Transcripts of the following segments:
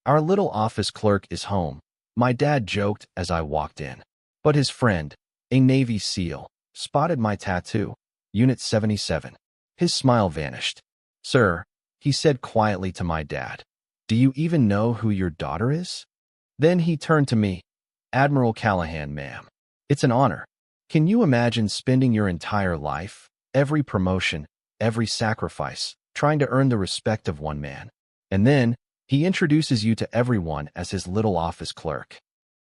Our little office clerk is home, my dad joked as I walked in. But his friend, a Navy SEAL, spotted my tattoo, Unit 77. His smile vanished. Sir, he said quietly to my dad, do you even know who your daughter is? Then he turned to me. Admiral Callahan, ma'am. It's an honor. Can you imagine spending your entire life, every promotion, every sacrifice, trying to earn the respect of one man? And then, he introduces you to everyone as his little office clerk.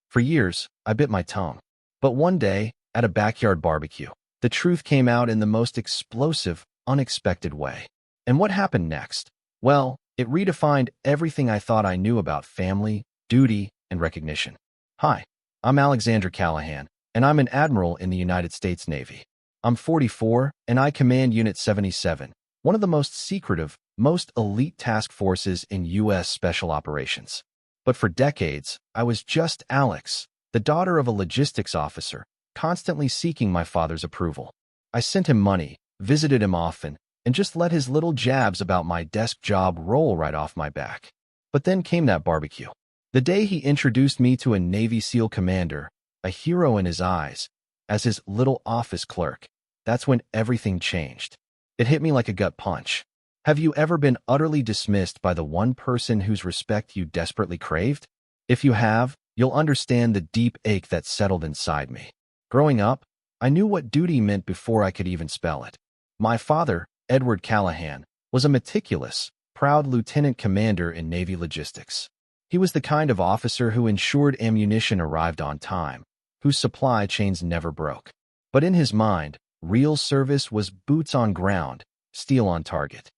For years, I bit my tongue. But one day, at a backyard barbecue, the truth came out in the most explosive, unexpected way. And what happened next? Well, it redefined everything I thought I knew about family, duty, and recognition. Hi, I'm Alexander Callahan, and I'm an admiral in the United States Navy. I'm 44, and I command Unit 77, one of the most secretive, most elite task forces in U.S. Special Operations. But for decades, I was just Alex, the daughter of a logistics officer, constantly seeking my father's approval. I sent him money, visited him often, and just let his little jabs about my desk job roll right off my back. But then came that barbecue. The day he introduced me to a Navy SEAL commander, a hero in his eyes, as his little office clerk, that's when everything changed. It hit me like a gut punch. Have you ever been utterly dismissed by the one person whose respect you desperately craved? If you have, you'll understand the deep ache that settled inside me. Growing up, I knew what duty meant before I could even spell it. My father, Edward Callahan, was a meticulous, proud lieutenant commander in Navy logistics. He was the kind of officer who ensured ammunition arrived on time, whose supply chains never broke. But in his mind, real service was boots on ground, steel on target.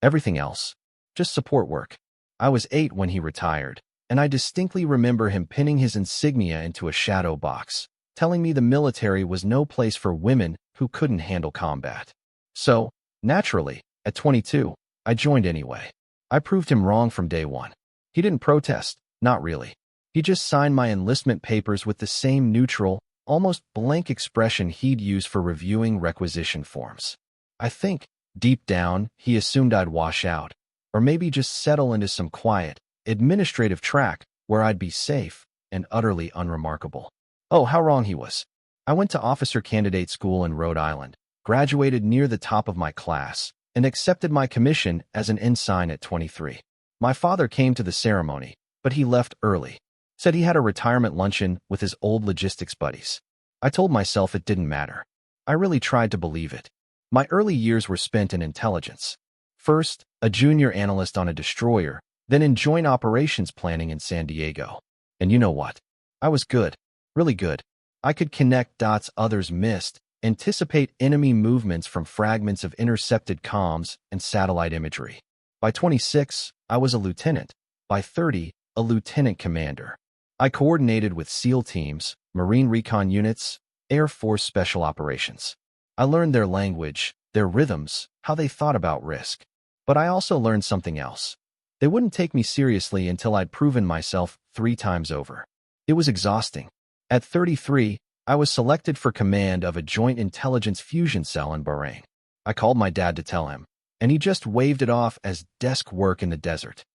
Everything else, just support work. I was 8 when he retired, and I distinctly remember him pinning his insignia into a shadow box, telling me the military was no place for women who couldn't handle combat. So, naturally, at 22, I joined anyway. I proved him wrong from day one. He didn't protest, not really. He just signed my enlistment papers with the same neutral, almost blank expression he'd use for reviewing requisition forms. I think, deep down, he assumed I'd wash out, or maybe just settle into some quiet, administrative track where I'd be safe and utterly unremarkable. Oh, how wrong he was. I went to officer candidate school in Rhode Island, graduated near the top of my class, and accepted my commission as an ensign at 23. My father came to the ceremony, but he left early. Said he had a retirement luncheon with his old logistics buddies. I told myself it didn't matter. I really tried to believe it. My early years were spent in intelligence. First, a junior analyst on a destroyer, then in joint operations planning in San Diego. And you know what? I was good, really good. I could connect dots others missed, anticipate enemy movements from fragments of intercepted comms and satellite imagery. By 26, I was a lieutenant. By 30, a lieutenant commander. I coordinated with SEAL teams, Marine recon units, Air Force special operations. I learned their language, their rhythms, how they thought about risk. But I also learned something else. They wouldn't take me seriously until I'd proven myself 3 times over. It was exhausting. At 33, I was selected for command of a joint intelligence fusion cell in Bahrain. I called my dad to tell him, and he just waved it off as desk work in the desert.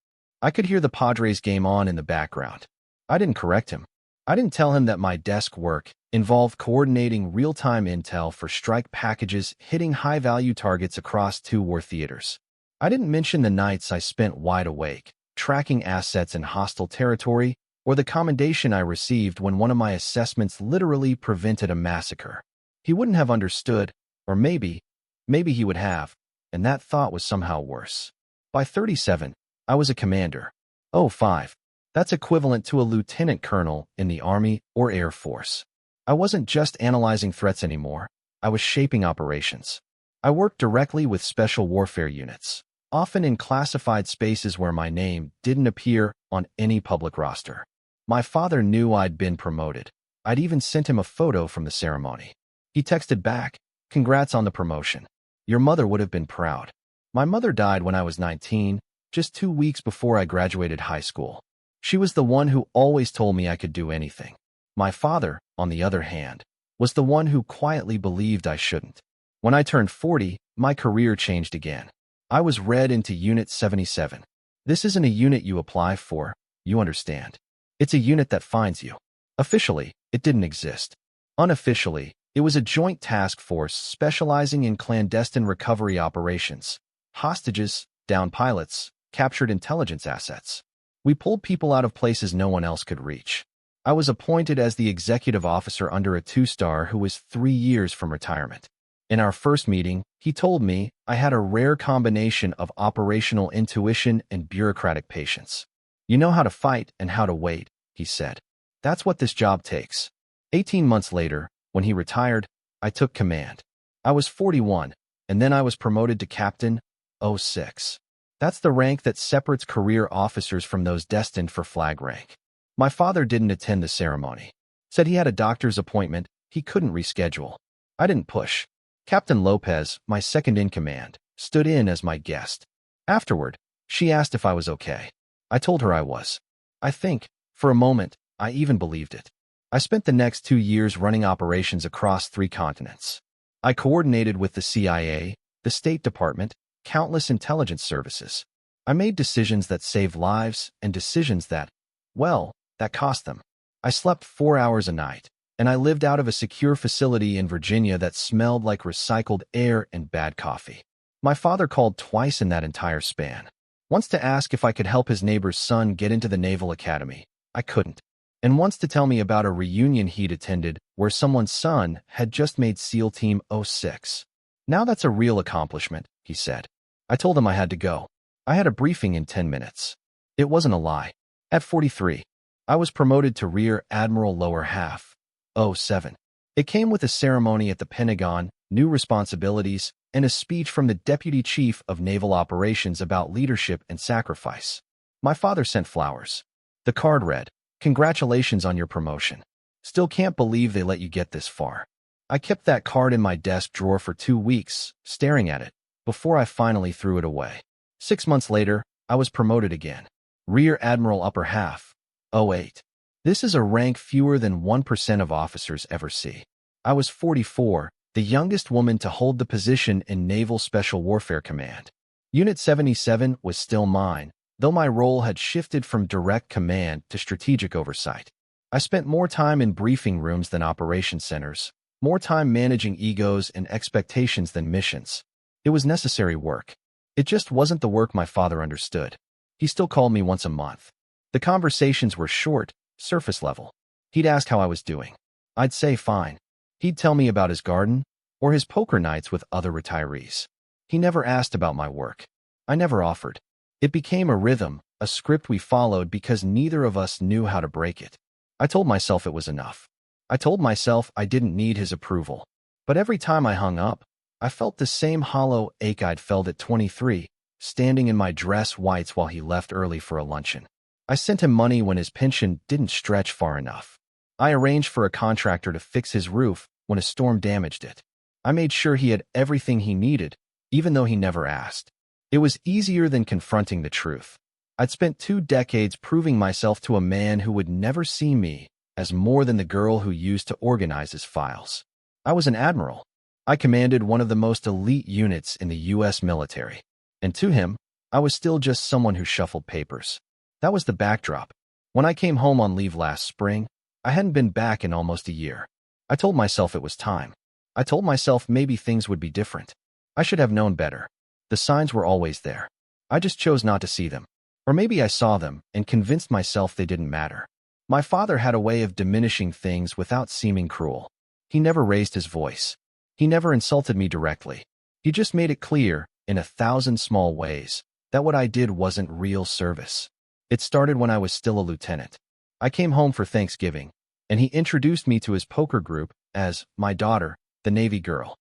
I could hear the Padres game on in the background. I didn't correct him. I didn't tell him that my desk work involved coordinating real-time intel for strike packages hitting high-value targets across 2 war theaters. I didn't mention the nights I spent wide awake, tracking assets in hostile territory, or the commendation I received when one of my assessments literally prevented a massacre. He wouldn't have understood, or maybe he would have, and that thought was somehow worse. By 37, I was a commander. Oh, 5. That's equivalent to a lieutenant colonel in the Army or Air Force. I wasn't just analyzing threats anymore. I was shaping operations. I worked directly with special warfare units, often in classified spaces where my name didn't appear on any public roster. My father knew I'd been promoted. I'd even sent him a photo from the ceremony. He texted back, "Congrats on the promotion. Your mother would have been proud." My mother died when I was 19, just 2 weeks before I graduated high school. She was the one who always told me I could do anything. My father, on the other hand, was the one who quietly believed I shouldn't. When I turned 40, my career changed again. I was read into Unit 77. This isn't a unit you apply for. you understand. It's a unit that finds you. Officially, it didn't exist. Unofficially, it was a joint task force specializing in clandestine recovery operations. Hostages, downed pilots, captured intelligence assets. We pulled people out of places no one else could reach. I was appointed as the executive officer under a 2-star who was 3 years from retirement. In our first meeting, he told me I had a rare combination of operational intuition and bureaucratic patience. You know how to fight and how to wait, he said. That's what this job takes. 18 months later, when he retired, I took command. I was 41, and then I was promoted to Captain 06. That's the rank that separates career officers from those destined for flag rank. My father didn't attend the ceremony. Said he had a doctor's appointment he couldn't reschedule. I didn't push. Captain Lopez, my second-in-command, stood in as my guest. Afterward, she asked if I was okay. I told her I was. I think, for a moment, I even believed it. I spent the next 2 years running operations across 3 continents. I coordinated with the CIA, the State Department, countless intelligence services. I made decisions that saved lives and decisions that, well, that cost them. I slept 4 hours a night, and I lived out of a secure facility in Virginia that smelled like recycled air and bad coffee. My father called twice in that entire span. Once to ask if I could help his neighbor's son get into the Naval Academy. I couldn't. And once to tell me about a reunion he'd attended where someone's son had just made SEAL Team 06. Now that's a real accomplishment, he said. I told him I had to go. I had a briefing in 10 minutes. It wasn't a lie. At 43, I was promoted to Rear Admiral Lower Half, 07. It came with a ceremony at the Pentagon, new responsibilities, and a speech from the Deputy Chief of Naval Operations about leadership and sacrifice. My father sent flowers. The card read, "Congratulations on your promotion. Still can't believe they let you get this far." I kept that card in my desk drawer for 2 weeks, staring at it, before I finally threw it away. 6 months later, I was promoted again. Rear Admiral Upper Half, 08. This is a rank fewer than 1% of officers ever see. I was 44, the youngest woman to hold the position in Naval Special Warfare Command. Unit 77 was still mine, though my role had shifted from direct command to strategic oversight. I spent more time in briefing rooms than operation centers, more time managing egos and expectations than missions. It was necessary work. It just wasn't the work my father understood. He still called me once a month. The conversations were short, surface level. He'd ask how I was doing. I'd say fine. He'd tell me about his garden or his poker nights with other retirees. He never asked about my work. I never offered. It became a rhythm, a script we followed because neither of us knew how to break it. I told myself it was enough. I told myself I didn't need his approval. But every time I hung up, I felt the same hollow ache I'd felt at 23, standing in my dress whites while he left early for a luncheon. I sent him money when his pension didn't stretch far enough. I arranged for a contractor to fix his roof when a storm damaged it. I made sure he had everything he needed, even though he never asked. It was easier than confronting the truth. I'd spent 2 decades proving myself to a man who would never see me as more than the girl who used to organize his files. I was an admiral. I commanded one of the most elite units in the U.S. military. And to him, I was still just someone who shuffled papers. That was the backdrop. When I came home on leave last spring, I hadn't been back in almost a year. I told myself it was time. I told myself maybe things would be different. I should have known better. The signs were always there. I just chose not to see them. Or maybe I saw them and convinced myself they didn't matter. My father had a way of diminishing things without seeming cruel. He never raised his voice. He never insulted me directly. He just made it clear, in 1,000 small ways, that what I did wasn't real service. It started when I was still a lieutenant. I came home for Thanksgiving, and he introduced me to his poker group as my daughter, the Navy girl.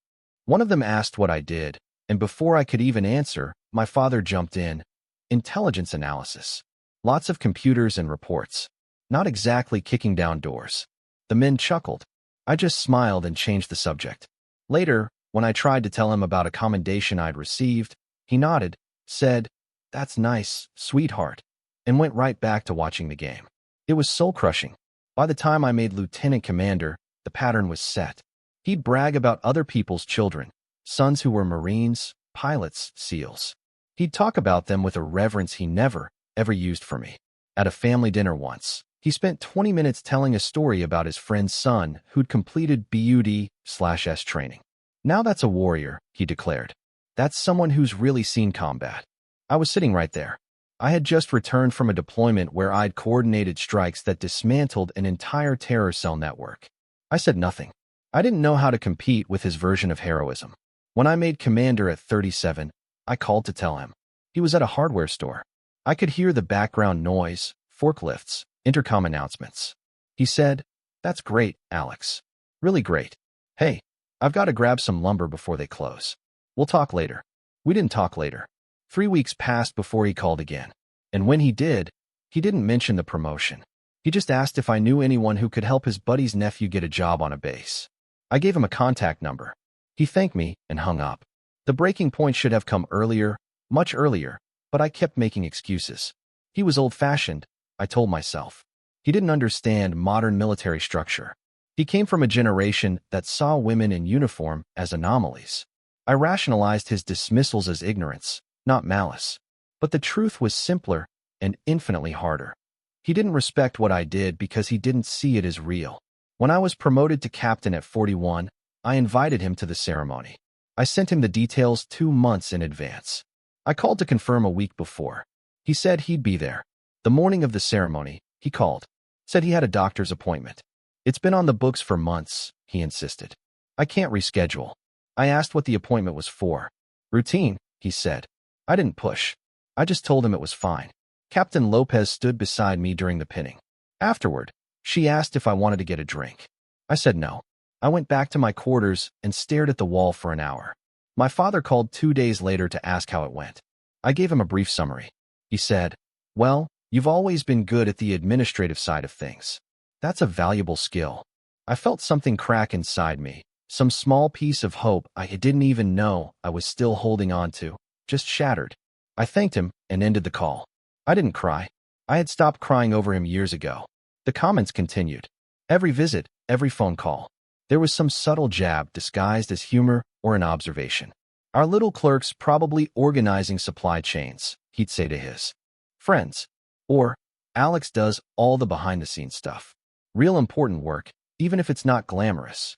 One of them asked what I did, and before I could even answer, my father jumped in. Intelligence analysis. Lots of computers and reports. Not exactly kicking down doors. The men chuckled. I just smiled and changed the subject. Later, when I tried to tell him about a commendation I'd received, he nodded, said, "That's nice, sweetheart," and went right back to watching the game. It was soul-crushing. By the time I made lieutenant commander, the pattern was set. He'd brag about other people's children, sons who were Marines, pilots, SEALs. He'd talk about them with a reverence he never, ever used for me. At a family dinner once, he spent 20 minutes telling a story about his friend's son who'd completed BUD/S training. Now that's a warrior, he declared. That's someone who's really seen combat. I was sitting right there. I had just returned from a deployment where I'd coordinated strikes that dismantled an entire terror cell network. I said nothing. I didn't know how to compete with his version of heroism. When I made commander at 37, I called to tell him. He was at a hardware store. I could hear the background noise, forklifts, intercom announcements. He said, "That's great, Alex. Really great. Hey, I've got to grab some lumber before they close. We'll talk later." We didn't talk later. 3 weeks passed before he called again. And when he did, he didn't mention the promotion. He just asked if I knew anyone who could help his buddy's nephew get a job on a base. I gave him a contact number. He thanked me and hung up. The breaking point should have come earlier, much earlier, but I kept making excuses. He was old-fashioned, I told myself. He didn't understand modern military structure. He came from a generation that saw women in uniform as anomalies. I rationalized his dismissals as ignorance, not malice. But the truth was simpler and infinitely harder. He didn't respect what I did because he didn't see it as real. When I was promoted to captain at 41, I invited him to the ceremony. I sent him the details 2 months in advance. I called to confirm a week before. He said he'd be there. The morning of the ceremony, he called. Said he had a doctor's appointment. It's been on the books for months, he insisted. I can't reschedule. I asked what the appointment was for. Routine, he said. I didn't push. I just told him it was fine. Captain Lopez stood beside me during the pinning. Afterward, she asked if I wanted to get a drink. I said no. I went back to my quarters and stared at the wall for an hour. My father called 2 days later to ask how it went. I gave him a brief summary. He said, "Well, you've always been good at the administrative side of things. That's a valuable skill." I felt something crack inside me, some small piece of hope I didn't even know I was still holding on to, just shattered. I thanked him and ended the call. I didn't cry. I had stopped crying over him years ago. The comments continued. Every visit, every phone call. There was some subtle jab disguised as humor or an observation. "Our little clerk's probably organizing supply chains," he'd say to his friends. Or, "Alex does all the behind-the-scenes stuff. Real important work, even if it's not glamorous."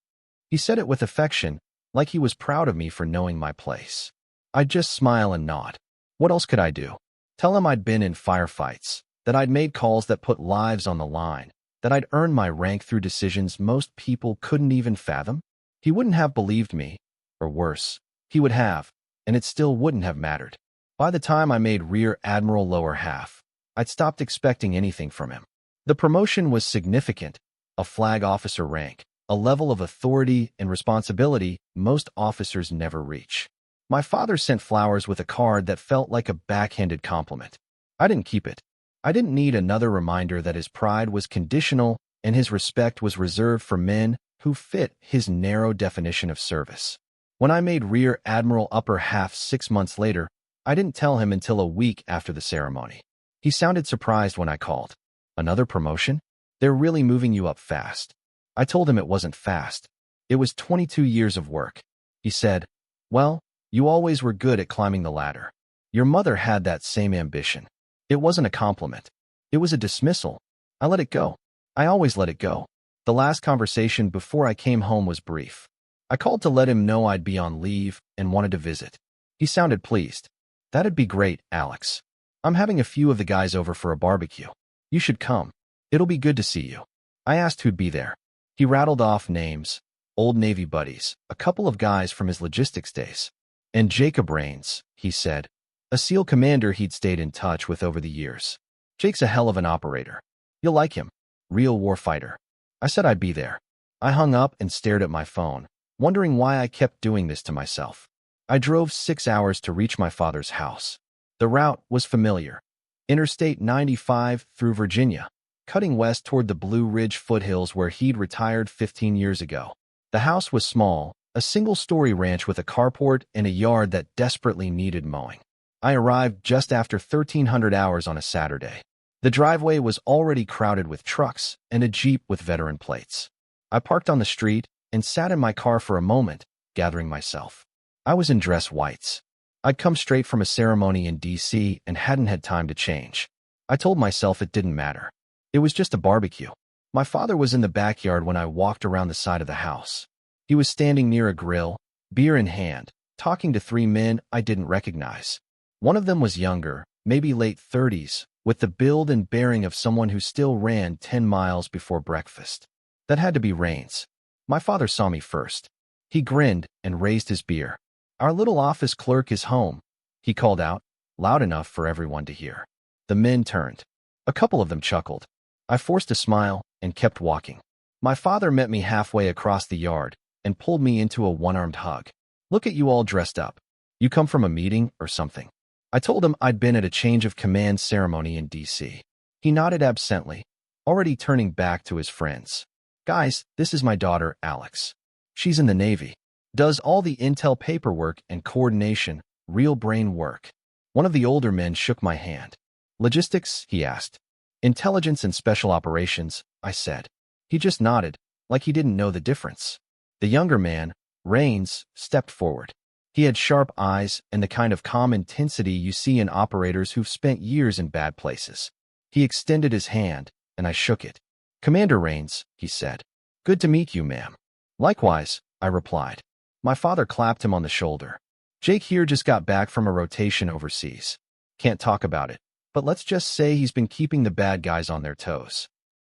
He said it with affection, like he was proud of me for knowing my place. I'd just smile and nod. What else could I do? Tell him I'd been in firefights, that I'd made calls that put lives on the line, that I'd earned my rank through decisions most people couldn't even fathom? He wouldn't have believed me, or worse, he would have, and it still wouldn't have mattered. By the time I made Rear Admiral lower half, I'd stopped expecting anything from him. The promotion was significant, a flag officer rank, a level of authority and responsibility most officers never reach. My father sent flowers with a card that felt like a backhanded compliment. I didn't keep it. I didn't need another reminder that his pride was conditional and his respect was reserved for men who fit his narrow definition of service. When I made Rear Admiral upper half 6 months later, I didn't tell him until a week after the ceremony. He sounded surprised when I called. "Another promotion? They're really moving you up fast." I told him it wasn't fast. It was 22 years of work. He said, "Well, you always were good at climbing the ladder. Your mother had that same ambition." It wasn't a compliment. It was a dismissal. I let it go. I always let it go. The last conversation before I came home was brief. I called to let him know I'd be on leave and wanted to visit. He sounded pleased. "That'd be great, Alex. I'm having a few of the guys over for a barbecue. You should come. It'll be good to see you." I asked who'd be there. He rattled off names, old Navy buddies, a couple of guys from his logistics days. "And Jacob Rains," he said, a SEAL commander he'd stayed in touch with over the years. "Jake's a hell of an operator. You'll like him. Real warfighter." I said I'd be there. I hung up and stared at my phone, wondering why I kept doing this to myself. I drove 6 hours to reach my father's house. The route was familiar. Interstate 95 through Virginia, cutting west toward the Blue Ridge foothills where he'd retired 15 years ago. The house was small, a single-story ranch with a carport and a yard that desperately needed mowing. I arrived just after 1,300 hours on a Saturday. The driveway was already crowded with trucks and a Jeep with veteran plates. I parked on the street and sat in my car for a moment, gathering myself. I was in dress whites. I'd come straight from a ceremony in D.C. and hadn't had time to change. I told myself it didn't matter. It was just a barbecue. My father was in the backyard when I walked around the side of the house. He was standing near a grill, beer in hand, talking to three men I didn't recognize. One of them was younger, maybe late 30s, with the build and bearing of someone who still ran 10 miles before breakfast. That had to be Rains. My father saw me first. He grinned and raised his beer. "Our little office clerk is home," he called out, loud enough for everyone to hear. The men turned. A couple of them chuckled. I forced a smile and kept walking. My father met me halfway across the yard and pulled me into a one-armed hug. "Look at you all dressed up. You come from a meeting or something?" I told him I'd been at a change of command ceremony in D.C. He nodded absently, already turning back to his friends. "Guys, this is my daughter, Alex. She's in the Navy. Does all the intel paperwork and coordination, real brain work." One of the older men shook my hand. "Logistics?" he asked. "Intelligence and special operations," I said. He just nodded, like he didn't know the difference. The younger man, Rains, stepped forward. He had sharp eyes and the kind of calm intensity you see in operators who've spent years in bad places. He extended his hand, and I shook it. "Commander Rains," he said. "Good to meet you, ma'am." "Likewise," I replied. My father clapped him on the shoulder. "Jake here just got back from a rotation overseas. Can't talk about it, but let's just say he's been keeping the bad guys on their toes."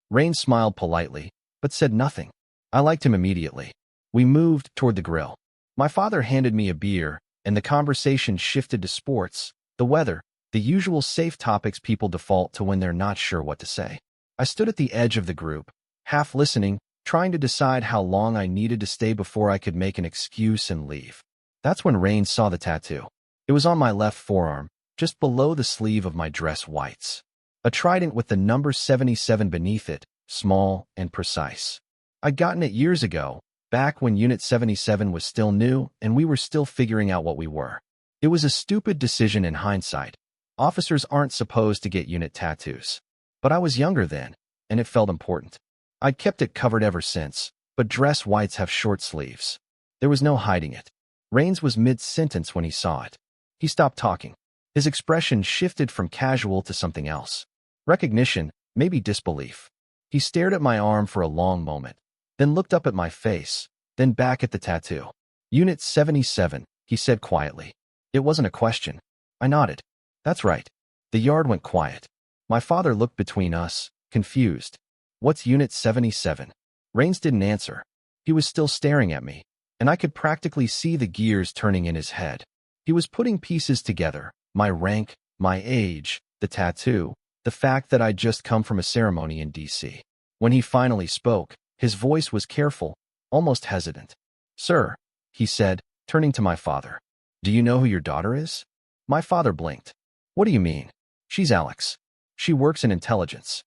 Rains smiled politely, but said nothing. I liked him immediately. We moved toward the grill. My father handed me a beer, and the conversation shifted to sports, the weather, the usual safe topics people default to when they're not sure what to say. I stood at the edge of the group, half listening, trying to decide how long I needed to stay before I could make an excuse and leave. That's when Rains saw the tattoo. It was on my left forearm, just below the sleeve of my dress whites. A trident with the number 77 beneath it, small and precise. I'd gotten it years ago, back when Unit 77 was still new and we were still figuring out what we were. It was a stupid decision in hindsight. Officers aren't supposed to get unit tattoos. But I was younger then, and it felt important. I'd kept it covered ever since, but dress whites have short sleeves. There was no hiding it. Rains was mid-sentence when he saw it. He stopped talking. His expression shifted from casual to something else. Recognition, maybe disbelief. He stared at my arm for a long moment, then looked up at my face, then back at the tattoo. "Unit 77, he said quietly. It wasn't a question. I nodded. "That's right." The yard went quiet. My father looked between us, confused. "What's Unit 77? Rains didn't answer. He was still staring at me, and I could practically see the gears turning in his head. He was putting pieces together, my rank, my age, the tattoo, the fact that I'd just come from a ceremony in D.C. When he finally spoke, his voice was careful, almost hesitant. "Sir," he said, turning to my father. "Do you know who your daughter is?" My father blinked. "What do you mean?" "She's Alex. She works in intelligence."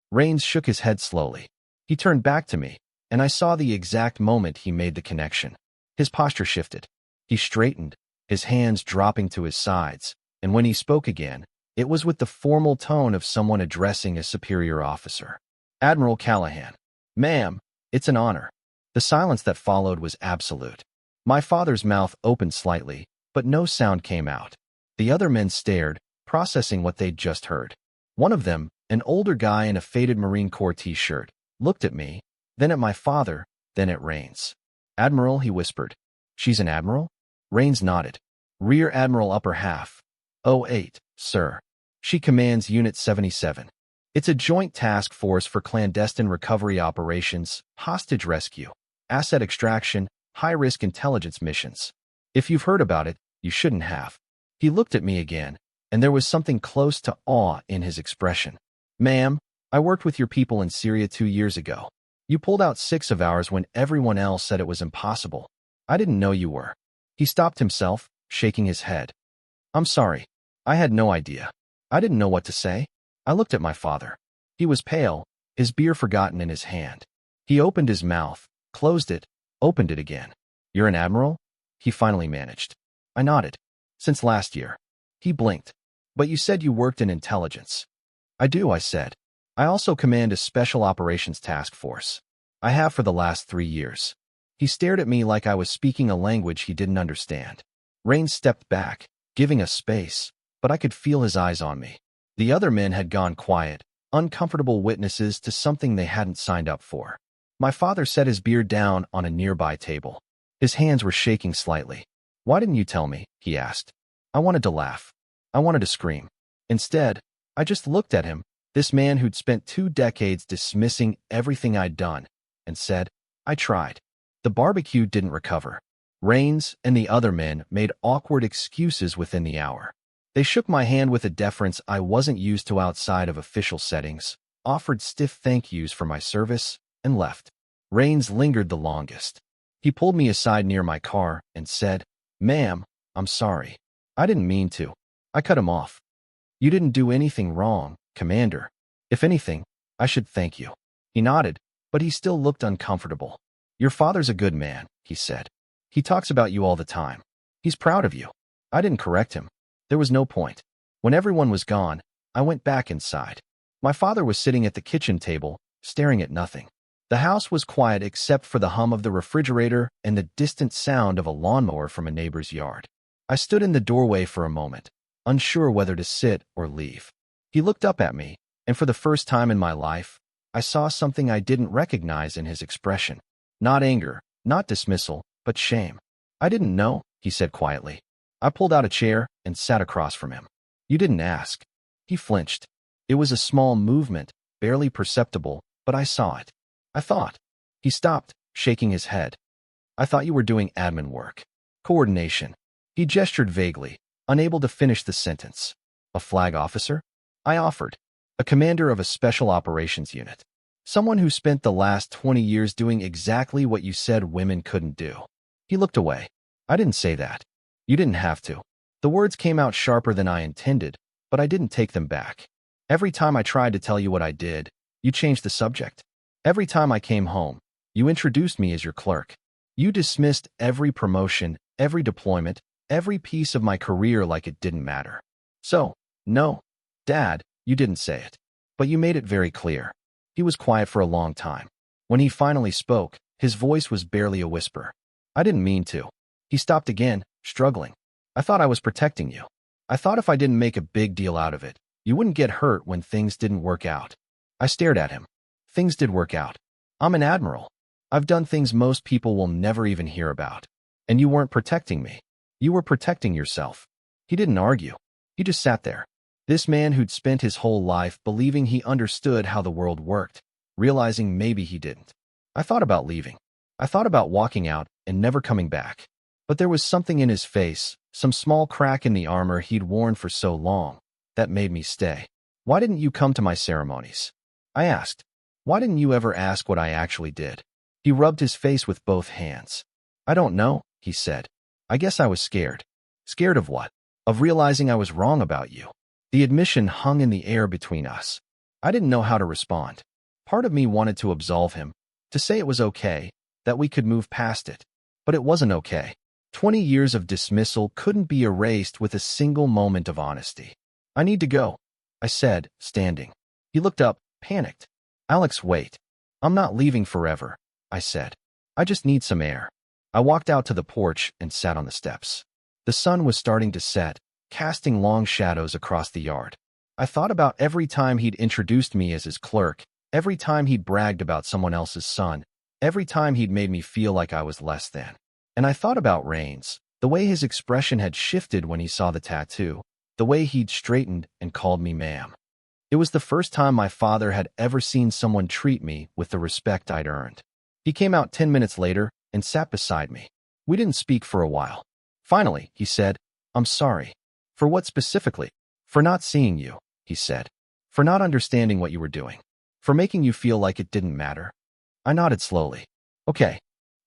Rains shook his head slowly. He turned back to me, and I saw the exact moment he made the connection. His posture shifted. He straightened, his hands dropping to his sides, and when he spoke again, it was with the formal tone of someone addressing a superior officer. "Admiral Callahan." "Ma'am, it's an honor." The silence that followed was absolute. My father's mouth opened slightly, but no sound came out. The other men stared, processing what they'd just heard. One of them, an older guy in a faded Marine Corps t-shirt, looked at me, then at my father, then at Rains. "Admiral," he whispered. "She's an admiral?" Rains nodded. "Rear Admiral upper half. 08, sir. She commands Unit 77. It's a joint task force for clandestine recovery operations, hostage rescue, asset extraction, high-risk intelligence missions. If you've heard about it, you shouldn't have." He looked at me again, and there was something close to awe in his expression. "Ma'am, I worked with your people in Syria 2 years ago. You pulled out 6 of ours when everyone else said it was impossible. I didn't know you were." He stopped himself, shaking his head. "I'm sorry. I had no idea. I didn't know what to say." I looked at my father. He was pale, his beer forgotten in his hand. He opened his mouth, closed it, opened it again. "You're an admiral?" he finally managed. I nodded. "Since last year." He blinked. "But you said you worked in intelligence." "I do," I said. "I also command a special operations task force. I have for the last 3 years." He stared at me like I was speaking a language he didn't understand. Rains stepped back, giving us space, but I could feel his eyes on me. The other men had gone quiet, uncomfortable witnesses to something they hadn't signed up for. My father set his beer down on a nearby table. His hands were shaking slightly. "Why didn't you tell me?" he asked. I wanted to laugh. I wanted to scream. Instead, I just looked at him, this man who'd spent 2 decades dismissing everything I'd done, and said, "I tried." The barbecue didn't recover. Rains and the other men made awkward excuses within the hour. They shook my hand with a deference I wasn't used to outside of official settings, offered stiff thank yous for my service, and left. Rains lingered the longest. He pulled me aside near my car and said, "Ma'am, I'm sorry. I didn't mean to." I cut him off. "You didn't do anything wrong, Commander. If anything, I should thank you." He nodded, but he still looked uncomfortable. "Your father's a good man," he said. "He talks about you all the time. He's proud of you." I didn't correct him. There was no point. When everyone was gone, I went back inside. My father was sitting at the kitchen table, staring at nothing. The house was quiet except for the hum of the refrigerator and the distant sound of a lawnmower from a neighbor's yard. I stood in the doorway for a moment, unsure whether to sit or leave. He looked up at me, and for the first time in my life, I saw something I didn't recognize in his expression. Not anger, not dismissal, but shame. "I didn't know," he said quietly. I pulled out a chair and sat across from him. "You didn't ask." He flinched. It was a small movement, barely perceptible, but I saw it. I thought. He stopped, shaking his head. "I thought you were doing admin work. Coordination." He gestured vaguely, unable to finish the sentence. "A flag officer?" I offered. "A commander of a special operations unit. Someone who spent the last 20 years doing exactly what you said women couldn't do." He looked away. "I didn't say that. You didn't have to." The words came out sharper than I intended, but I didn't take them back. "Every time I tried to tell you what I did, you changed the subject. Every time I came home, you introduced me as your clerk. You dismissed every promotion, every deployment, every piece of my career like it didn't matter. So, no, Dad, you didn't say it. But you made it very clear." He was quiet for a long time. When he finally spoke, his voice was barely a whisper. "I didn't mean to." He stopped again, struggling. "I thought I was protecting you. I thought if I didn't make a big deal out of it, you wouldn't get hurt when things didn't work out." I stared at him. Things did work out. I'm an admiral. I've done things most people will never even hear about. And you weren't protecting me. You were protecting yourself. He didn't argue. He just sat there. This man who'd spent his whole life believing he understood how the world worked, realizing maybe he didn't. I thought about leaving. I thought about walking out and never coming back. But there was something in his face, some small crack in the armor he'd worn for so long, that made me stay. "Why didn't you come to my ceremonies?" I asked. "Why didn't you ever ask what I actually did?" He rubbed his face with both hands. "I don't know," he said. "I guess I was scared." "Scared of what?" "Of realizing I was wrong about you." The admission hung in the air between us. I didn't know how to respond. Part of me wanted to absolve him, to say it was okay, that we could move past it. But it wasn't okay. 20 years of dismissal couldn't be erased with a single moment of honesty. "I need to go," I said, standing. He looked up, panicked. "Alex, wait. I'm not leaving forever," I said. "I just need some air." I walked out to the porch and sat on the steps. The sun was starting to set, casting long shadows across the yard. I thought about every time he'd introduced me as his clerk, every time he'd bragged about someone else's son, every time he'd made me feel like I was less than. And I thought about Rains, the way his expression had shifted when he saw the tattoo, the way he'd straightened and called me ma'am. It was the first time my father had ever seen someone treat me with the respect I'd earned. He came out 10 minutes later and sat beside me. We didn't speak for a while. Finally, he said, "I'm sorry." "For what specifically?" "For not seeing you," he said. "For not understanding what you were doing. For making you feel like it didn't matter." I nodded slowly. "Okay.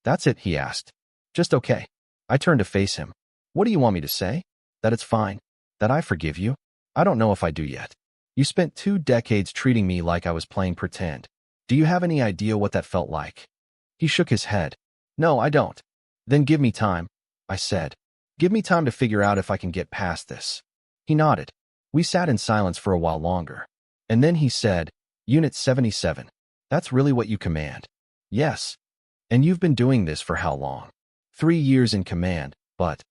That's it," he asked. "Just okay." I turned to face him. "What do you want me to say? That it's fine? That I forgive you?" "I don't know if I do yet. You spent 2 decades treating me like I was playing pretend. Do you have any idea what that felt like?" He shook his head. "No, I don't." "Then give me time," I said. "Give me time to figure out if I can get past this." He nodded. We sat in silence for a while longer. And then he said, "Unit 77. That's really what you command?" "Yes." "And you've been doing this for how long?" 3 years in command, but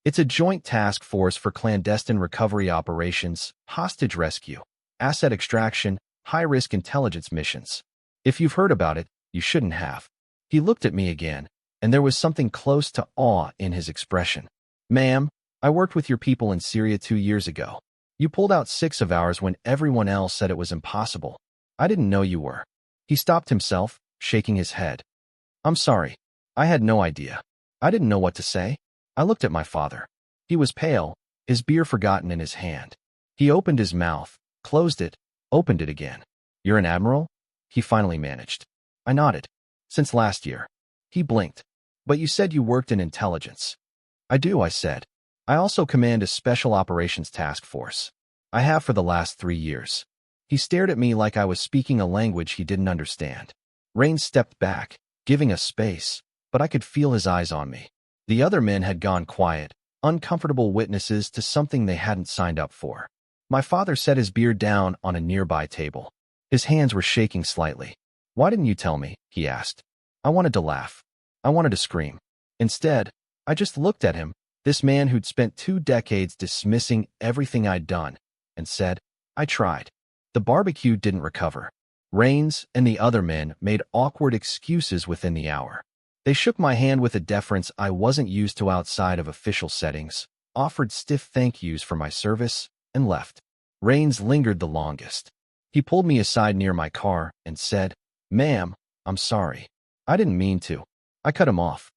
It's a joint task force for clandestine recovery operations, hostage rescue, asset extraction, high-risk intelligence missions. If you've heard about it, you shouldn't have. He looked at me again, and there was something close to awe in his expression. Ma'am, I worked with your people in Syria 2 years ago. You pulled out 6 of ours when everyone else said it was impossible. I didn't know you were. He stopped himself, shaking his head. I'm sorry. I had no idea. I didn't know what to say. I looked at my father. He was pale, his beer forgotten in his hand. He opened his mouth, closed it, opened it again. You're an admiral? He finally managed. I nodded. Since last year. He blinked. But you said you worked in intelligence. I do, I said. I also command a special operations task force. I have for the last 3 years. He stared at me like I was speaking a language he didn't understand. Rain stepped back, giving us space, but I could feel his eyes on me. The other men had gone quiet, uncomfortable witnesses to something they hadn't signed up for. My father set his beer down on a nearby table. His hands were shaking slightly. Why didn't you tell me? He asked. I wanted to laugh. I wanted to scream. Instead, I just looked at him, this man who'd spent 2 decades dismissing everything I'd done, and said, I tried. The barbecue didn't recover. Rains and the other men made awkward excuses within the hour. They shook my hand with a deference I wasn't used to outside of official settings, offered stiff thank yous for my service, and left. Rains lingered the longest. He pulled me aside near my car and said, Ma'am, I'm sorry. I didn't mean to. I cut him off.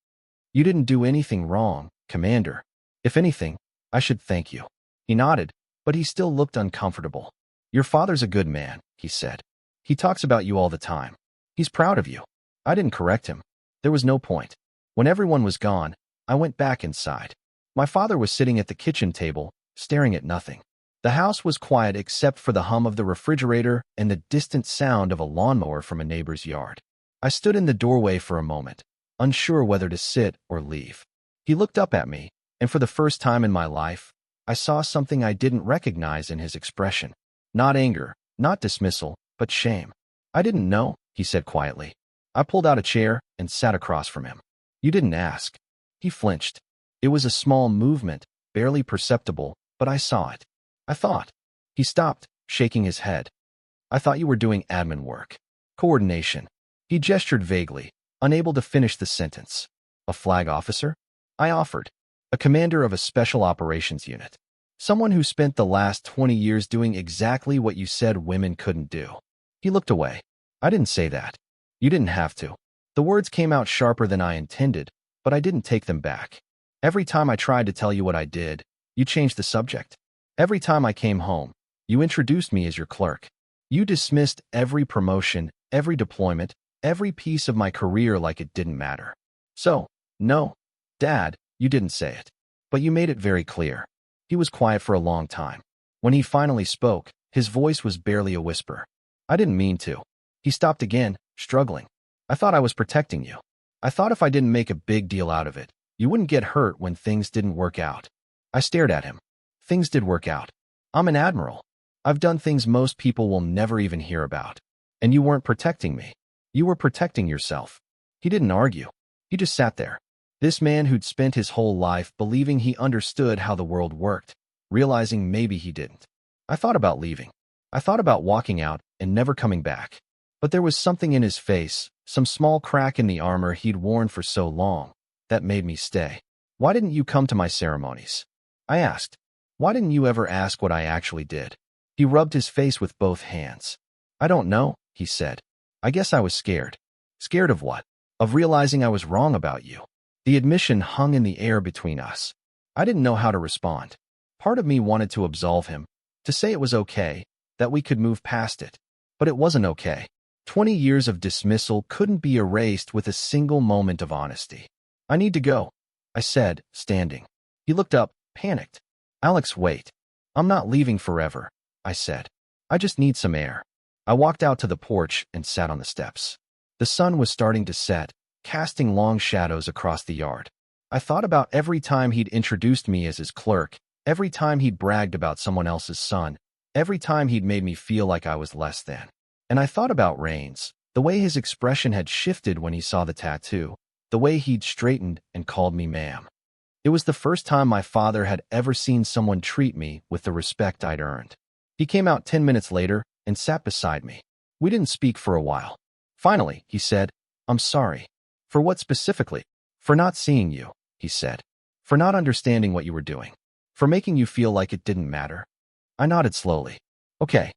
You didn't do anything wrong, Commander. If anything, I should thank you. He nodded, but he still looked uncomfortable. Your father's a good man, he said. He talks about you all the time. He's proud of you. I didn't correct him. There was no point. When everyone was gone, I went back inside. My father was sitting at the kitchen table, staring at nothing. The house was quiet except for the hum of the refrigerator and the distant sound of a lawnmower from a neighbor's yard. I stood in the doorway for a moment, unsure whether to sit or leave. He looked up at me, and for the first time in my life, I saw something I didn't recognize in his expression. Not anger, not dismissal, but shame. I didn't know, he said quietly. I pulled out a chair and sat across from him. You didn't ask. He flinched. It was a small movement, barely perceptible, but I saw it. I thought. He stopped, shaking his head. I thought you were doing admin work. Coordination. He gestured vaguely, unable to finish the sentence. A flag officer? I offered. A commander of a special operations unit. Someone who spent the last 20 years doing exactly what you said women couldn't do. He looked away. I didn't say that. You didn't have to. The words came out sharper than I intended, but I didn't take them back. Every time I tried to tell you what I did, you changed the subject. Every time I came home, you introduced me as your clerk. You dismissed every promotion, every deployment, every piece of my career like it didn't matter. So, no, Dad, you didn't say it. But you made it very clear. He was quiet for a long time. When he finally spoke, his voice was barely a whisper. I didn't mean to. He stopped again, struggling. I thought I was protecting you. I thought if I didn't make a big deal out of it, you wouldn't get hurt when things didn't work out. I stared at him. Things did work out. I'm an admiral. I've done things most people will never even hear about. And you weren't protecting me. You were protecting yourself. He didn't argue. He just sat there. This man who'd spent his whole life believing he understood how the world worked, realizing maybe he didn't. I thought about leaving. I thought about walking out and never coming back. But there was something in his face, some small crack in the armor he'd worn for so long, that made me stay. Why didn't you come to my ceremonies? I asked. Why didn't you ever ask what I actually did? He rubbed his face with both hands. I don't know, he said. I guess I was scared. Scared of what? Of realizing I was wrong about you. The admission hung in the air between us. I didn't know how to respond. Part of me wanted to absolve him, to say it was okay, that we could move past it. But it wasn't okay. 20 years of dismissal couldn't be erased with a single moment of honesty. I need to go, I said, standing. He looked up, panicked. Alex, wait. I'm not leaving forever, I said. I just need some air. I walked out to the porch and sat on the steps. The sun was starting to set, casting long shadows across the yard. I thought about every time he'd introduced me as his clerk, every time he'd bragged about someone else's son, every time he'd made me feel like I was less than. And I thought about Rains, the way his expression had shifted when he saw the tattoo, the way he'd straightened and called me ma'am. It was the first time my father had ever seen someone treat me with the respect I'd earned. He came out 10 minutes later and sat beside me. We didn't speak for a while. Finally, he said, "I'm sorry." "For what specifically?" "For not seeing you," he said. "For not understanding what you were doing. For making you feel like it didn't matter." I nodded slowly. "Okay.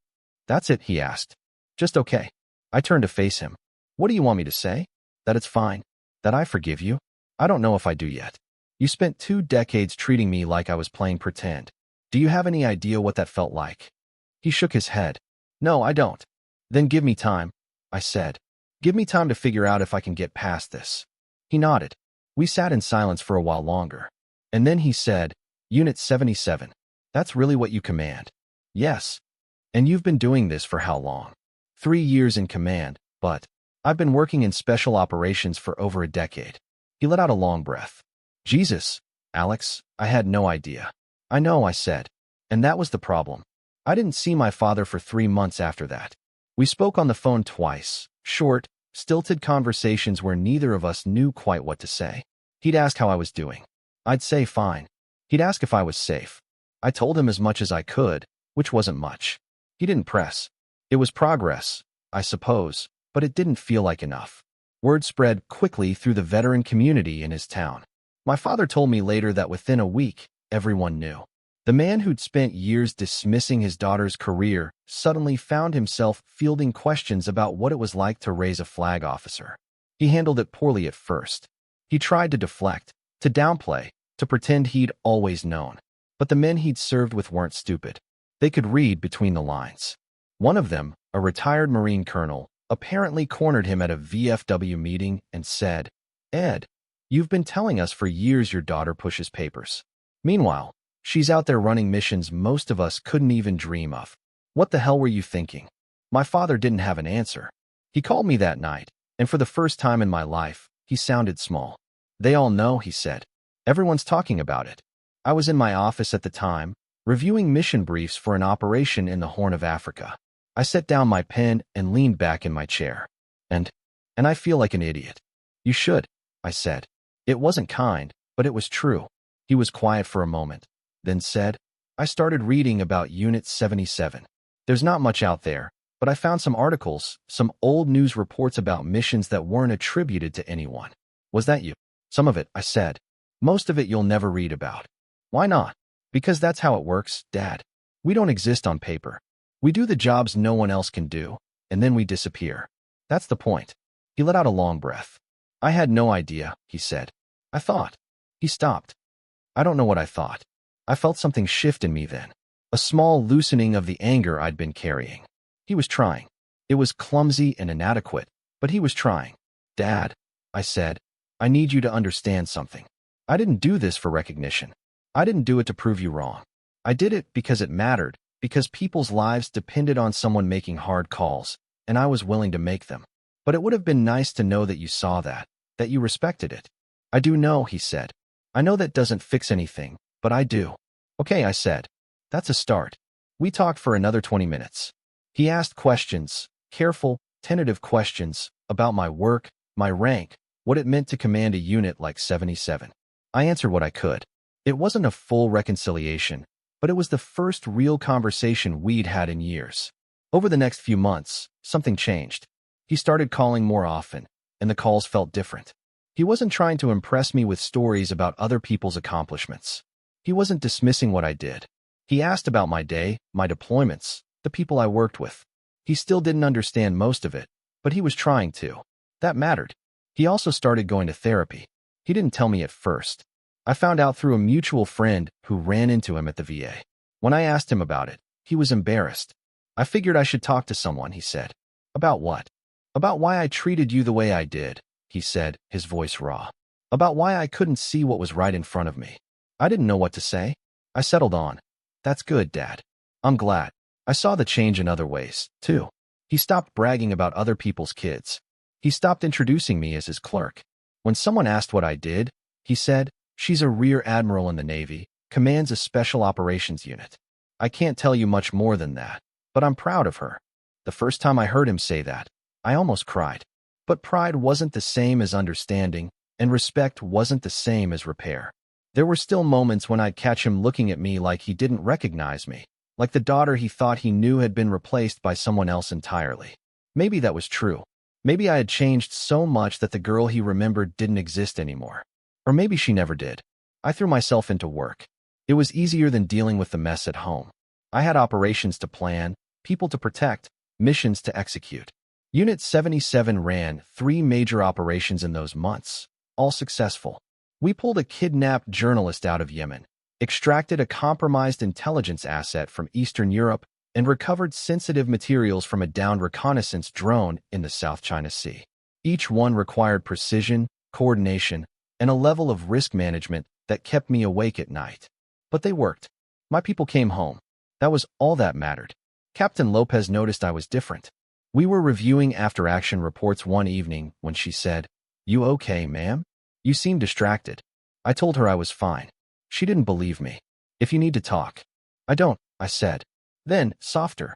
That's it," he asked. "Just okay." I turned to face him. "What do you want me to say? That it's fine? That I forgive you?" "I don't know if I do yet. You spent 2 decades treating me like I was playing pretend. Do you have any idea what that felt like?" He shook his head. "No, I don't." "Then give me time," I said. "Give me time to figure out if I can get past this." He nodded. We sat in silence for a while longer. And then he said, "Unit 77. That's really what you command?" "Yes." "And you've been doing this for how long?" 3 years in command, but I've been working in special operations for over a decade." He let out a long breath. "Jesus, Alex, I had no idea." "I know," I said. "And that was the problem. I didn't see my father for 3 months after that. We spoke on the phone twice, short, stilted conversations where neither of us knew quite what to say. He'd ask how I was doing. I'd say fine. He'd ask if I was safe. I told him as much as I could, which wasn't much. He didn't press. It was progress, I suppose, but it didn't feel like enough. Word spread quickly through the veteran community in his town. My father told me later that within a week, everyone knew. The man who'd spent years dismissing his daughter's career suddenly found himself fielding questions about what it was like to raise a flag officer. He handled it poorly at first. He tried to deflect, to downplay, to pretend he'd always known. But the men he'd served with weren't stupid. They could read between the lines. One of them, a retired Marine colonel, apparently cornered him at a VFW meeting and said, "Ed, you've been telling us for years your daughter pushes papers. Meanwhile, she's out there running missions most of us couldn't even dream of. What the hell were you thinking?" My father didn't have an answer. He called me that night, and for the first time in my life, he sounded small. "They all know," he said. "Everyone's talking about it." I was in my office at the time, reviewing mission briefs for an operation in the Horn of Africa. I set down my pen and leaned back in my chair. And I feel like an idiot." "You should," I said. It wasn't kind, but it was true. He was quiet for a moment, then said, "I started reading about Unit 77. There's not much out there, but I found some articles, some old news reports about missions that weren't attributed to anyone." "Was that you?" "Some of it," I said. "Most of it you'll never read about." "Why not?" "Because that's how it works, Dad. We don't exist on paper. We do the jobs no one else can do, and then we disappear. That's the point." He let out a long breath. "I had no idea," he said. "I thought." He stopped. I don't know what I thought. I felt something shift in me then. A small loosening of the anger I'd been carrying. He was trying. It was clumsy and inadequate, but he was trying. "Dad," I said, "I need you to understand something. I didn't do this for recognition. I didn't do it to prove you wrong. I did it because it mattered, because people's lives depended on someone making hard calls, and I was willing to make them. But it would have been nice to know that you saw that you respected it." "I do know," he said. "I know that doesn't fix anything, but I do." "Okay," I said. "That's a start." We talked for another 20 minutes. He asked questions, careful, tentative questions, about my work, my rank, what it meant to command a unit like 77. I answered what I could. It wasn't a full reconciliation, but it was the first real conversation we'd had in years. Over the next few months, something changed. He started calling more often, and the calls felt different. He wasn't trying to impress me with stories about other people's accomplishments. He wasn't dismissing what I did. He asked about my day, my deployments, the people I worked with. He still didn't understand most of it, but he was trying to. That mattered. He also started going to therapy. He didn't tell me at first. I found out through a mutual friend who ran into him at the VA. When I asked him about it, he was embarrassed. "I figured I should talk to someone," he said. "About what?" "About why I treated you the way I did," he said, his voice raw. "About why I couldn't see what was right in front of me." I didn't know what to say. I settled on. "That's good, Dad. I'm glad. I saw the change in other ways, too." He stopped bragging about other people's kids. He stopped introducing me as his clerk. When someone asked what I did, he said, "She's a rear admiral in the Navy, commands a special operations unit. I can't tell you much more than that, but I'm proud of her." The first time I heard him say that, I almost cried. But pride wasn't the same as understanding, and respect wasn't the same as repair. There were still moments when I'd catch him looking at me like he didn't recognize me, like the daughter he thought he knew had been replaced by someone else entirely. Maybe that was true. Maybe I had changed so much that the girl he remembered didn't exist anymore. Or maybe she never did. I threw myself into work. It was easier than dealing with the mess at home. I had operations to plan, people to protect, missions to execute. Unit 77 ran 3 major operations in those months, all successful. We pulled a kidnapped journalist out of Yemen, extracted a compromised intelligence asset from Eastern Europe, and recovered sensitive materials from a downed reconnaissance drone in the South China Sea. Each one required precision, coordination, and a level of risk management that kept me awake at night. But they worked. My people came home. That was all that mattered. Captain Lopez noticed I was different. We were reviewing after-action reports one evening when she said, "You okay, ma'am? You seem distracted." I told her I was fine. She didn't believe me. "If you need to talk." "I don't," I said. Then, softer.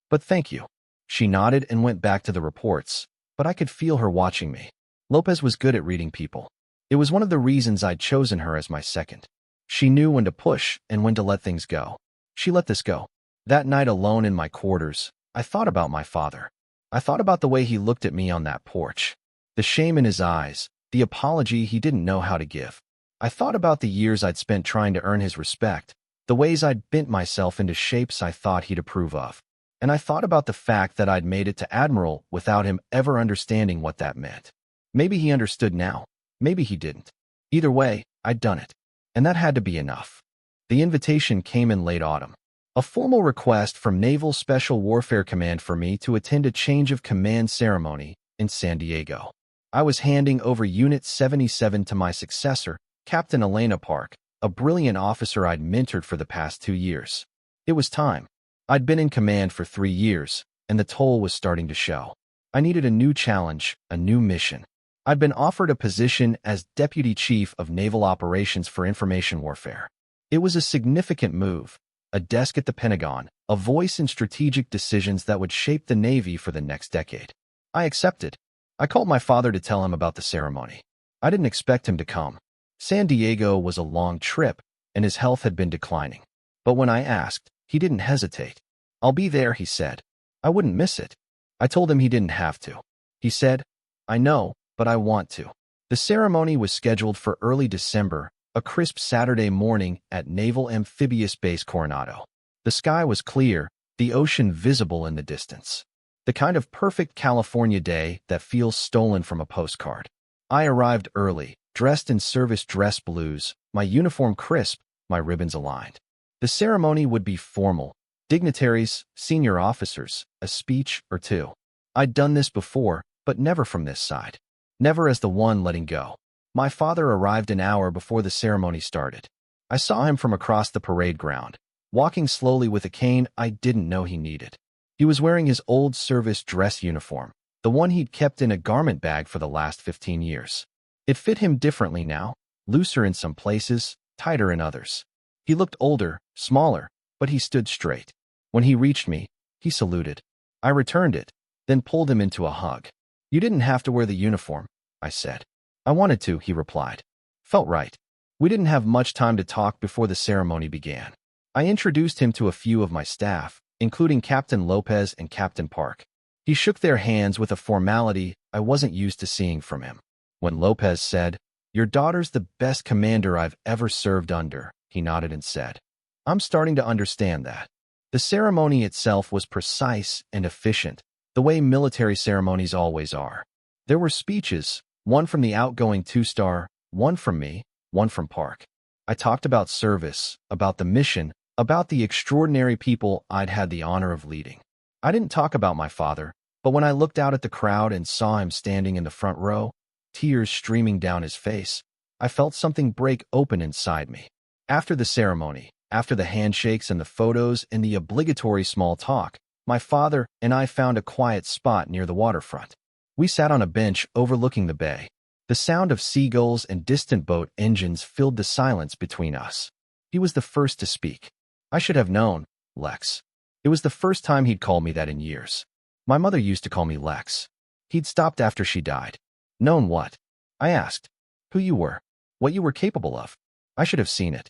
"But thank you." She nodded and went back to the reports, but I could feel her watching me. Lopez was good at reading people. It was one of the reasons I'd chosen her as my second. She knew when to push and when to let things go. She let this go. That night alone in my quarters, I thought about my father. I thought about the way he looked at me on that porch. The shame in his eyes, the apology he didn't know how to give. I thought about the years I'd spent trying to earn his respect, the ways I'd bent myself into shapes I thought he'd approve of. And I thought about the fact that I'd made it to Admiral without him ever understanding what that meant. Maybe he understood now. Maybe he didn't. Either way, I'd done it. And that had to be enough. The invitation came in late autumn. A formal request from Naval Special Warfare Command for me to attend a change of command ceremony in San Diego. I was handing over Unit 77 to my successor, Captain Elena Park, a brilliant officer I'd mentored for the past 2 years. It was time. I'd been in command for 3 years, and the toll was starting to show. I needed a new challenge, a new mission. I'd been offered a position as Deputy Chief of Naval Operations for Information Warfare. It was a significant move, a desk at the Pentagon, a voice in strategic decisions that would shape the Navy for the next decade. I accepted. I called my father to tell him about the ceremony. I didn't expect him to come. San Diego was a long trip, and his health had been declining. But when I asked, he didn't hesitate. "I'll be there," he said. "I wouldn't miss it." I told him he didn't have to. He said, "I know, but I want to." The ceremony was scheduled for early December, a crisp Saturday morning at Naval Amphibious Base Coronado. The sky was clear, the ocean visible in the distance. The kind of perfect California day that feels stolen from a postcard. I arrived early, dressed in service dress blues, my uniform crisp, my ribbons aligned. The ceremony would be formal. Dignitaries, senior officers, a speech or two. I'd done this before, but never from this side. Never as the one letting go. My father arrived an hour before the ceremony started. I saw him from across the parade ground, walking slowly with a cane I didn't know he needed. He was wearing his old service dress uniform, the one he'd kept in a garment bag for the last 15 years. It fit him differently now, looser in some places, tighter in others. He looked older, smaller, but he stood straight. When he reached me, he saluted. I returned it, then pulled him into a hug. "You didn't have to wear the uniform," I said. "I wanted to," he replied. Felt right. We didn't have much time to talk before the ceremony began. I introduced him to a few of my staff, including Captain Lopez and Captain Park. He shook their hands with a formality I wasn't used to seeing from him. When Lopez said, "Your daughter's the best commander I've ever served under," he nodded and said, "I'm starting to understand that." The ceremony itself was precise and efficient, the way military ceremonies always are. There were speeches, one from the outgoing 2-star, one from me, one from Park. I talked about service, about the mission, about the extraordinary people I'd had the honor of leading. I didn't talk about my father, but when I looked out at the crowd and saw him standing in the front row, tears streaming down his face, I felt something break open inside me. After the ceremony, after the handshakes and the photos and the obligatory small talk, my father and I found a quiet spot near the waterfront. We sat on a bench overlooking the bay. The sound of seagulls and distant boat engines filled the silence between us. He was the first to speak. I should have known, Lex. It was the first time he'd called me that in years. My mother used to call me Lex. He'd stopped after she died. Known what? I asked. Who you were. What you were capable of. I should have seen it.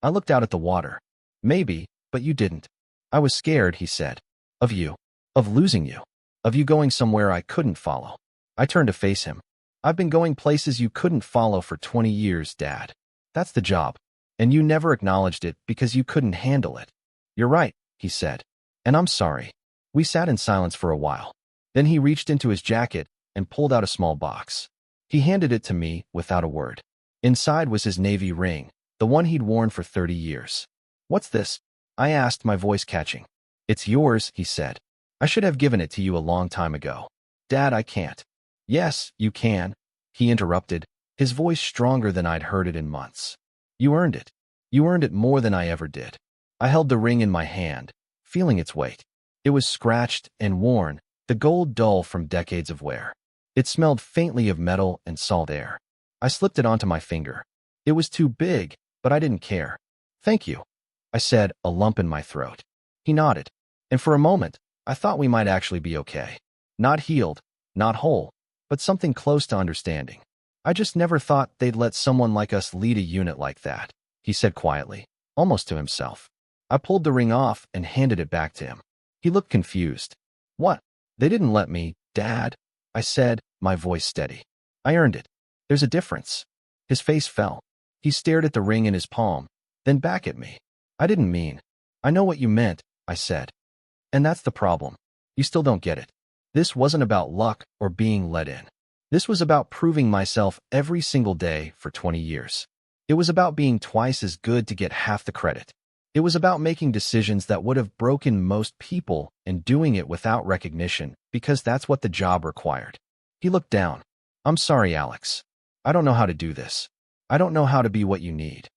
I looked out at the water. Maybe, but you didn't. I was scared, he said. Of you. Of losing you. Of you going somewhere I couldn't follow. I turned to face him. I've been going places you couldn't follow for 20 years, Dad. That's the job. And you never acknowledged it because you couldn't handle it. You're right, he said. And I'm sorry. We sat in silence for a while. Then he reached into his jacket and pulled out a small box. He handed it to me without a word. Inside was his navy ring, the one he'd worn for 30 years. What's this? I asked, my voice catching. It's yours, he said. I should have given it to you a long time ago. Dad, I can't. Yes, you can, he interrupted, his voice stronger than I'd heard it in months. You earned it. You earned it more than I ever did. I held the ring in my hand, feeling its weight. It was scratched and worn, the gold dull from decades of wear. It smelled faintly of metal and salt air. I slipped it onto my finger. It was too big, but I didn't care. Thank you, I said, a lump in my throat. He nodded, and for a moment, I thought we might actually be okay. Not healed, not whole, but something close to understanding. I just never thought they'd let someone like us lead a unit like that, he said quietly, almost to himself. I pulled the ring off and handed it back to him. He looked confused. What? They didn't let me, Dad, I said, my voice steady. I earned it. There's a difference. His face fell. He stared at the ring in his palm, then back at me. I didn't mean. I know what you meant, I said. And that's the problem. You still don't get it. This wasn't about luck or being let in. This was about proving myself every single day for 20 years. It was about being twice as good to get half the credit. It was about making decisions that would have broken most people and doing it without recognition because that's what the job required. He looked down. I'm sorry, Alex. I don't know how to do this. I don't know how to be what you need.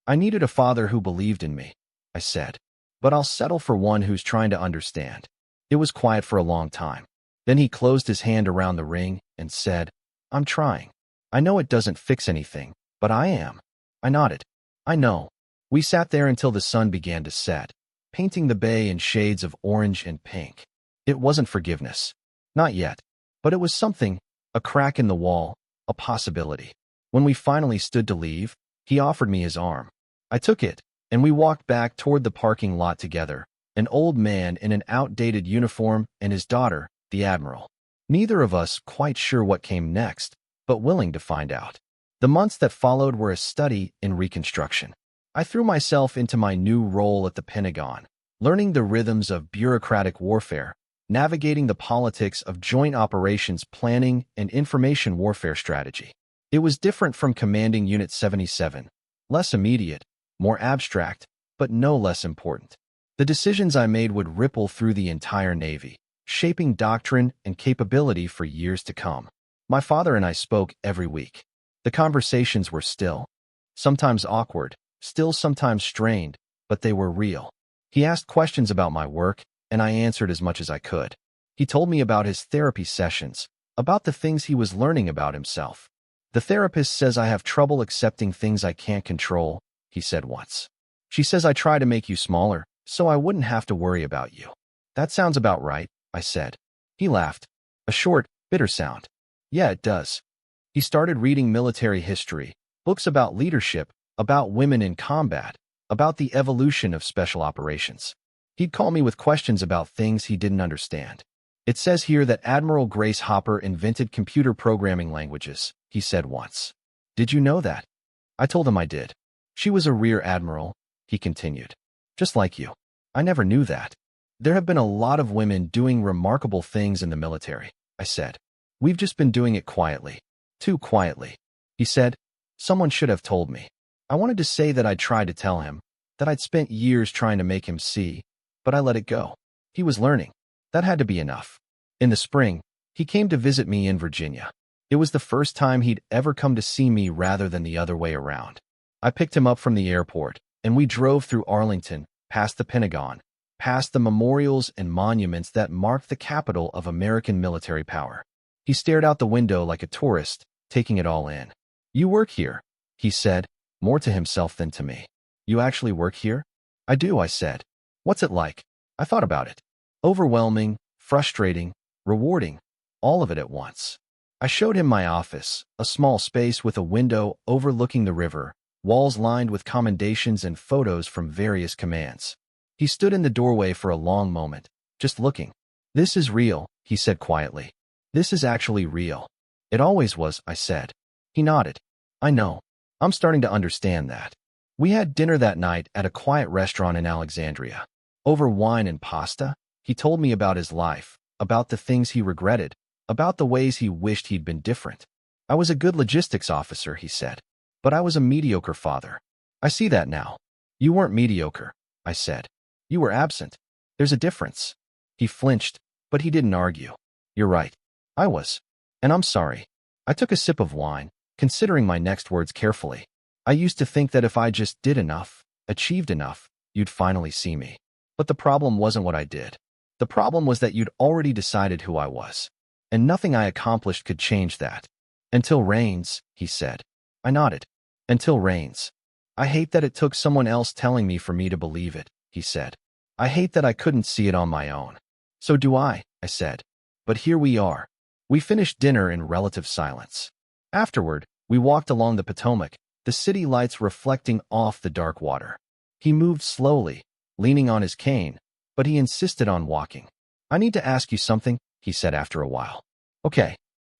I needed a father who believed in me, I said. But I'll settle for one who's trying to understand. It was quiet for a long time. Then he closed his hand around the ring and said, I'm trying. I know it doesn't fix anything, but I am. I nodded. I know. We sat there until the sun began to set, painting the bay in shades of orange and pink. It wasn't forgiveness. Not yet. But it was something, a crack in the wall, a possibility. When we finally stood to leave, he offered me his arm. I took it, and we walked back toward the parking lot together, an old man in an outdated uniform and his daughter, the Admiral. Neither of us quite sure what came next, but willing to find out. The months that followed were a study in reconstruction. I threw myself into my new role at the Pentagon, learning the rhythms of bureaucratic warfare, navigating the politics of joint operations planning and information warfare strategy. It was different from commanding Unit 77, less immediate, more abstract, but no less important. The decisions I made would ripple through the entire Navy, shaping doctrine and capability for years to come. My father and I spoke every week. The conversations were still, sometimes awkward, still sometimes strained, but they were real. He asked questions about my work, and I answered as much as I could. He told me about his therapy sessions, about the things he was learning about himself. The therapist says I have trouble accepting things I can't control, he said once. She says I try to make you smaller, so I wouldn't have to worry about you. That sounds about right, I said. He laughed. A short, bitter sound. Yeah, it does. He started reading military history, books about leadership, about women in combat, about the evolution of special operations. He'd call me with questions about things he didn't understand. It says here that Admiral Grace Hopper invented computer programming languages, he said once. Did you know that? I told him I did. She was a rear admiral, he continued. Just like you. I never knew that. There have been a lot of women doing remarkable things in the military, I said. We've just been doing it quietly. Too quietly. He said, someone should have told me. I wanted to say that I'd tried to tell him, that I'd spent years trying to make him see, but I let it go. He was learning. That had to be enough. In the spring, he came to visit me in Virginia. It was the first time he'd ever come to see me rather than the other way around. I picked him up from the airport, and we drove through Arlington, past the Pentagon, past the memorials and monuments that marked the capital of American military power. He stared out the window like a tourist, taking it all in. You work here, he said, more to himself than to me. You actually work here? I do, I said. What's it like? I thought about it. Overwhelming, frustrating, rewarding, all of it at once. I showed him my office, a small space with a window overlooking the river, walls lined with commendations and photos from various commands. He stood in the doorway for a long moment, just looking. "This is real," he said quietly. "This is actually real." "It always was," I said. He nodded. "I know. I'm starting to understand that." We had dinner that night at a quiet restaurant in Alexandria. Over wine and pasta, he told me about his life, about the things he regretted, about the ways he wished he'd been different. "I was a good logistics officer," he said, "but I was a mediocre father. I see that now." "You weren't mediocre," I said. "You were absent. There's a difference." He flinched, but he didn't argue. "You're right. I was. And I'm sorry." I took a sip of wine, considering my next words carefully. "I used to think that if I just did enough, achieved enough, you'd finally see me. But the problem wasn't what I did. The problem was that you'd already decided who I was. And nothing I accomplished could change that." "Until rains," he said. I nodded. "Until rains. I hate that it took someone else telling me for me to believe it," he said. "I hate that I couldn't see it on my own." "So do I said. "But here we are." We finished dinner in relative silence. Afterward, we walked along the Potomac, the city lights reflecting off the dark water. He moved slowly, leaning on his cane, but he insisted on walking. "I need to ask you something," he said after a while. "Okay.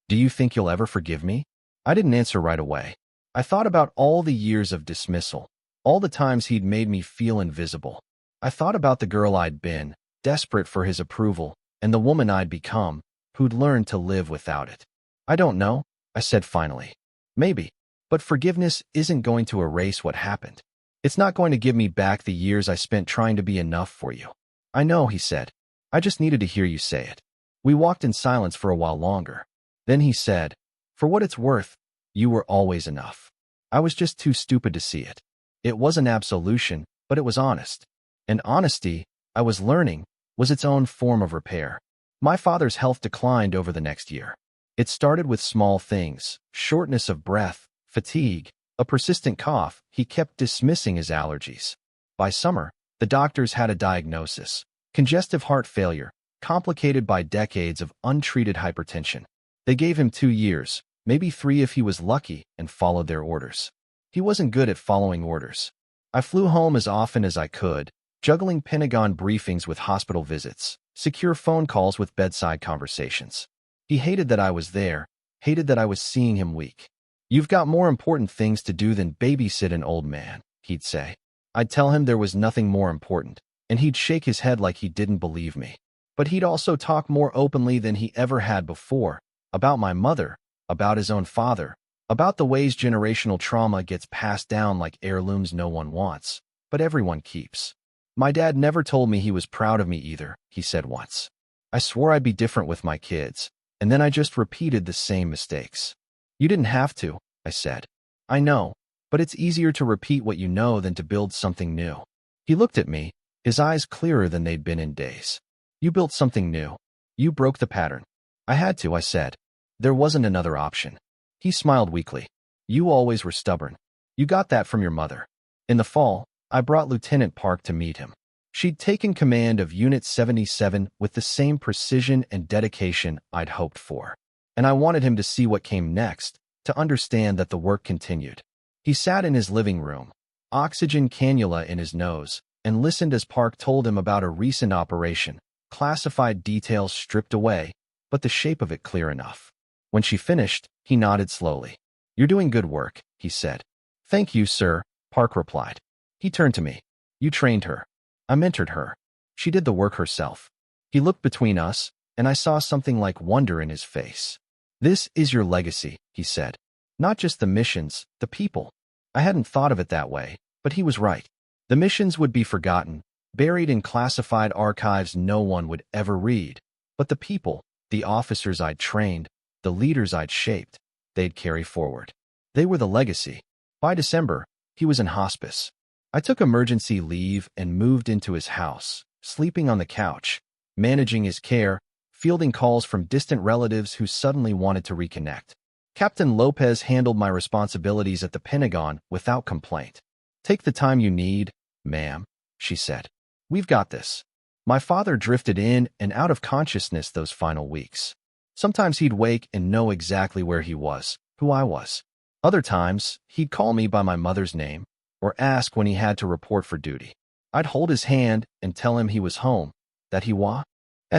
Do you think you'll ever forgive me?" I didn't answer right away. I thought about all the years of dismissal, all the times he'd made me feel invisible. I thought about the girl I'd been, desperate for his approval, and the woman I'd become, who'd learned to live without it. "I don't know," I said finally. "Maybe. But forgiveness isn't going to erase what happened. It's not going to give me back the years I spent trying to be enough for you." "I know," he said. "I just needed to hear you say it." We walked in silence for a while longer. Then he said, "For what it's worth, you were always enough. I was just too stupid to see it." It wasn't absolution, but it was honest. And honesty, I was learning, was its own form of repair. My father's health declined over the next year. It started with small things: shortness of breath, fatigue, a persistent cough. He kept dismissing his allergies. By summer, the doctors had a diagnosis: congestive heart failure, complicated by decades of untreated hypertension. They gave him 2 years, maybe 3 if he was lucky, and followed their orders. He wasn't good at following orders. I flew home as often as I could, juggling Pentagon briefings with hospital visits, secure phone calls with bedside conversations. He hated that I was there, hated that I was seeing him weak. "You've got more important things to do than babysit an old man," he'd say. I'd tell him there was nothing more important, and he'd shake his head like he didn't believe me. But he'd also talk more openly than he ever had before, about my mother, about his own father, about the ways generational trauma gets passed down like heirlooms no one wants, but everyone keeps. "My dad never told me he was proud of me either," he said once. "I swore I'd be different with my kids, and then I just repeated the same mistakes." "You didn't have to," I said. "I know, but it's easier to repeat what you know than to build something new." He looked at me, his eyes clearer than they'd been in days. "You built something new. You broke the pattern." "I had to," I said. "There wasn't another option." He smiled weakly. "You always were stubborn. You got that from your mother." In the fall, I brought Lieutenant Park to meet him. She'd taken command of Unit 77 with the same precision and dedication I'd hoped for. And I wanted him to see what came next, to understand that the work continued. He sat in his living room, oxygen cannula in his nose, and listened as Park told him about a recent operation, classified details stripped away, but the shape of it clear enough. When she finished, he nodded slowly. "You're doing good work," he said. "Thank you, sir," Park replied. He turned to me. "You trained her. I mentored her. She did the work herself." He looked between us, and I saw something like wonder in his face. "This is your legacy," he said. "Not just the missions, the people." I hadn't thought of it that way, but he was right. The missions would be forgotten, buried in classified archives no one would ever read. But the people, the officers I'd trained, the leaders I'd shaped, they'd carry forward. They were the legacy. By December, he was in hospice. I took emergency leave and moved into his house, sleeping on the couch, managing his care, fielding calls from distant relatives who suddenly wanted to reconnect. Captain Lopez handled my responsibilities at the Pentagon without complaint. "Take the time you need, ma'am," she said. "We've got this." My father drifted in and out of consciousness those final weeks. Sometimes he'd wake and know exactly where he was, who I was. Other times, he'd call me by my mother's name or ask when he had to report for duty. I'd hold his hand and tell him he was home, that he was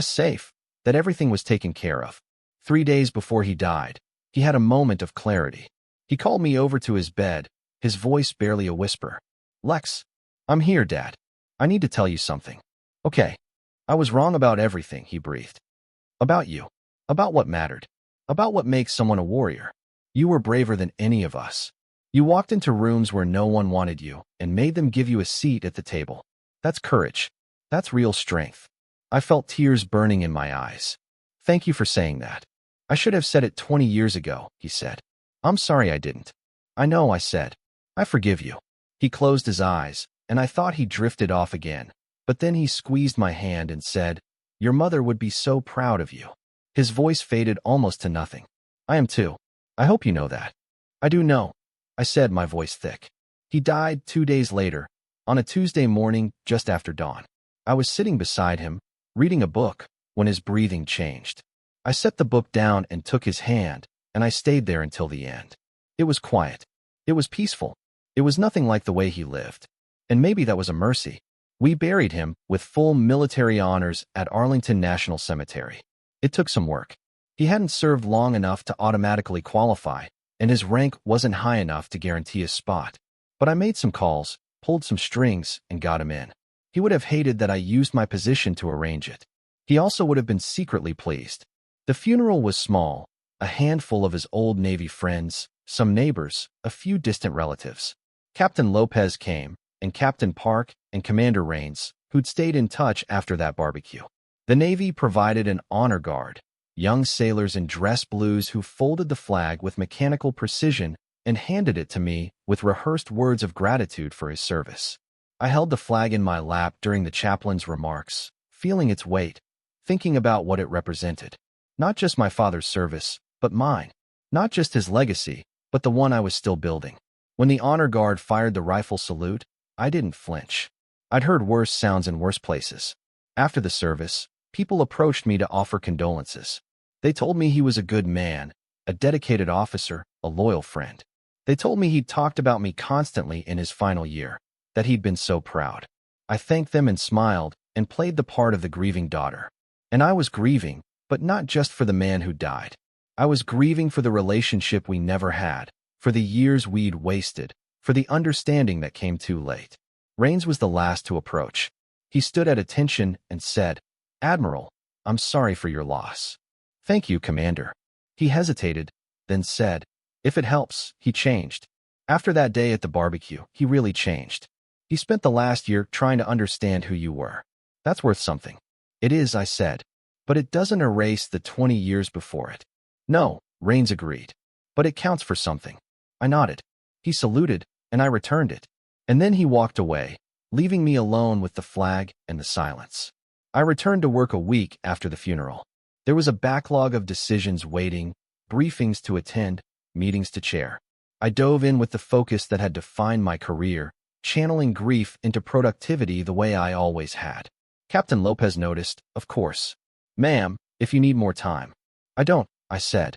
safe, that everything was taken care of. 3 days before he died, he had a moment of clarity. He called me over to his bed, his voice barely a whisper. "Lex, I'm here, Dad. I need to tell you something." "Okay." "I was wrong about everything," he breathed. "About you. About what mattered. About what makes someone a warrior. You were braver than any of us. You walked into rooms where no one wanted you and made them give you a seat at the table. That's courage. That's real strength." I felt tears burning in my eyes. "Thank you for saying that. I should have said it 20 years ago," he said. "I'm sorry I didn't." "I know," I said. "I forgive you." He closed his eyes, and I thought he drifted off again. But then he squeezed my hand and said, "Your mother would be so proud of you." His voice faded almost to nothing. "I am too. I hope you know that." "I do know," I said, my voice thick. He died 2 days later, on a Tuesday morning just after dawn. I was sitting beside him, reading a book, when his breathing changed. I set the book down and took his hand, and I stayed there until the end. It was quiet. It was peaceful. It was nothing like the way he lived. And maybe that was a mercy. We buried him with full military honors at Arlington National Cemetery. It took some work. He hadn't served long enough to automatically qualify, and his rank wasn't high enough to guarantee a spot. But I made some calls, pulled some strings, and got him in. He would have hated that I used my position to arrange it. He also would have been secretly pleased. The funeral was small, a handful of his old Navy friends, some neighbors, a few distant relatives. Captain Lopez came, and Captain Park and Commander Rains, who'd stayed in touch after that barbecue. The Navy provided an honor guard, young sailors in dress blues who folded the flag with mechanical precision and handed it to me with rehearsed words of gratitude for his service. I held the flag in my lap during the chaplain's remarks, feeling its weight, thinking about what it represented. Not just my father's service, but mine. Not just his legacy, but the one I was still building. When the honor guard fired the rifle salute, I didn't flinch. I'd heard worse sounds in worse places. After the service, people approached me to offer condolences. They told me he was a good man, a dedicated officer, a loyal friend. They told me he'd talked about me constantly in his final year, that he'd been so proud. I thanked them and smiled and played the part of the grieving daughter. And I was grieving, but not just for the man who died. I was grieving for the relationship we never had, for the years we'd wasted, for the understanding that came too late. Rains was the last to approach. He stood at attention and said, "Admiral, I'm sorry for your loss." "Thank you, Commander." He hesitated, then said, "If it helps," he changed. After that day at the barbecue, he really changed. He spent the last year trying to understand who you were. "That's worth something." "It is," I said, "but it doesn't erase the 20 years before it." "No," Rains agreed, "but it counts for something." I nodded. He saluted, and I returned it. And then he walked away, leaving me alone with the flag and the silence. I returned to work a week after the funeral. There was a backlog of decisions waiting, briefings to attend, meetings to chair. I dove in with the focus that had defined my career, channeling grief into productivity the way I always had. Captain Lopez noticed, of course. "Ma'am, if you need more time." "I don't," I said.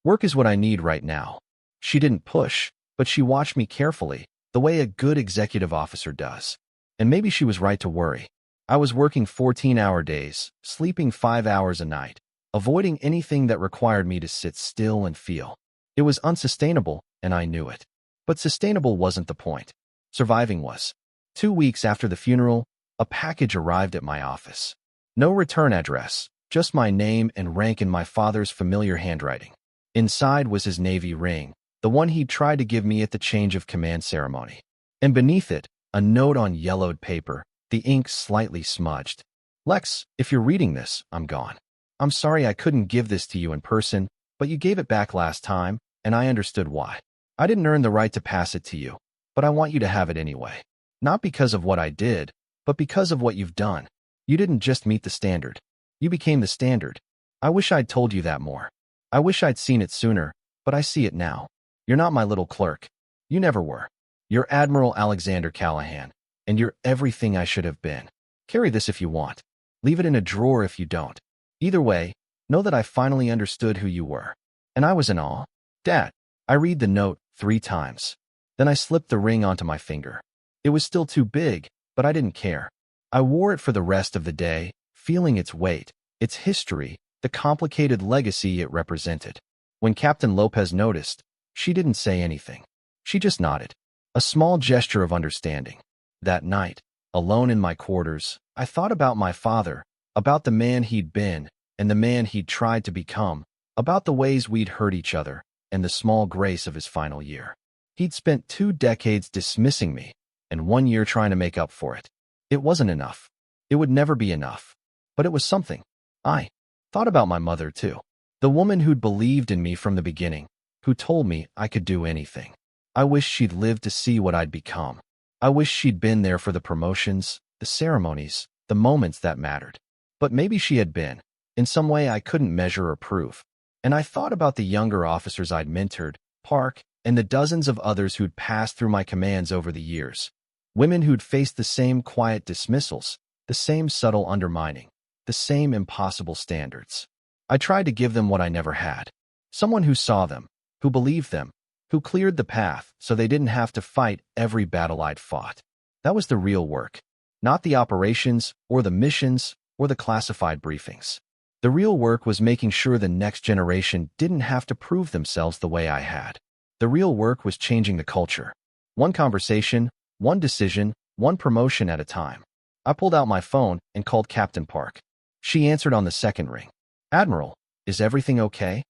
"Work is what I need right now." She didn't push, but she watched me carefully, the way a good executive officer does. And maybe she was right to worry. I was working 14-hour days, sleeping 5 hours a night, avoiding anything that required me to sit still and feel. It was unsustainable, and I knew it. But sustainable wasn't the point. Surviving was. 2 weeks after the funeral, a package arrived at my office. No return address, just my name and rank in my father's familiar handwriting. Inside was his Navy ring, the one he'd tried to give me at the change of command ceremony. And beneath it, a note on yellowed paper, the ink slightly smudged. "Lex, if you're reading this, I'm gone. I'm sorry I couldn't give this to you in person, but you gave it back last time, and I understood why. I didn't earn the right to pass it to you, but I want you to have it anyway. Not because of what I did, but because of what you've done. You didn't just meet the standard. You became the standard. I wish I'd told you that more. I wish I'd seen it sooner, but I see it now. You're not my little clerk. You never were. You're Admiral Alexander Callahan, and you're everything I should have been. Carry this if you want. Leave it in a drawer if you don't. Either way, know that I finally understood who you were." And I was in awe. "Dad." I read the note, 3 times. Then I slipped the ring onto my finger. It was still too big, but I didn't care. I wore it for the rest of the day, feeling its weight, its history, the complicated legacy it represented. When Captain Lopez noticed, she didn't say anything. She just nodded. A small gesture of understanding. That night, alone in my quarters, I thought about my father, about the man he'd been, and the man he'd tried to become, about the ways we'd hurt each other, and the small grace of his final year. He'd spent 2 decades dismissing me, and 1 year trying to make up for it. It wasn't enough. It would never be enough. But it was something. I thought about my mother, too. The woman who'd believed in me from the beginning, who told me I could do anything. I wish she'd lived to see what I'd become. I wish she'd been there for the promotions, the ceremonies, the moments that mattered. But maybe she had been, in some way I couldn't measure or prove. And I thought about the younger officers I'd mentored, Park, and the dozens of others who'd passed through my commands over the years. Women who'd faced the same quiet dismissals, the same subtle undermining, the same impossible standards. I tried to give them what I never had. Someone who saw them, who believed them, who cleared the path so they didn't have to fight every battle I'd fought. That was the real work, not the operations or the missions or the classified briefings. The real work was making sure the next generation didn't have to prove themselves the way I had. The real work was changing the culture. One conversation, one decision, one promotion at a time. I pulled out my phone and called Captain Park. She answered on the second ring. "Admiral, is everything okay?"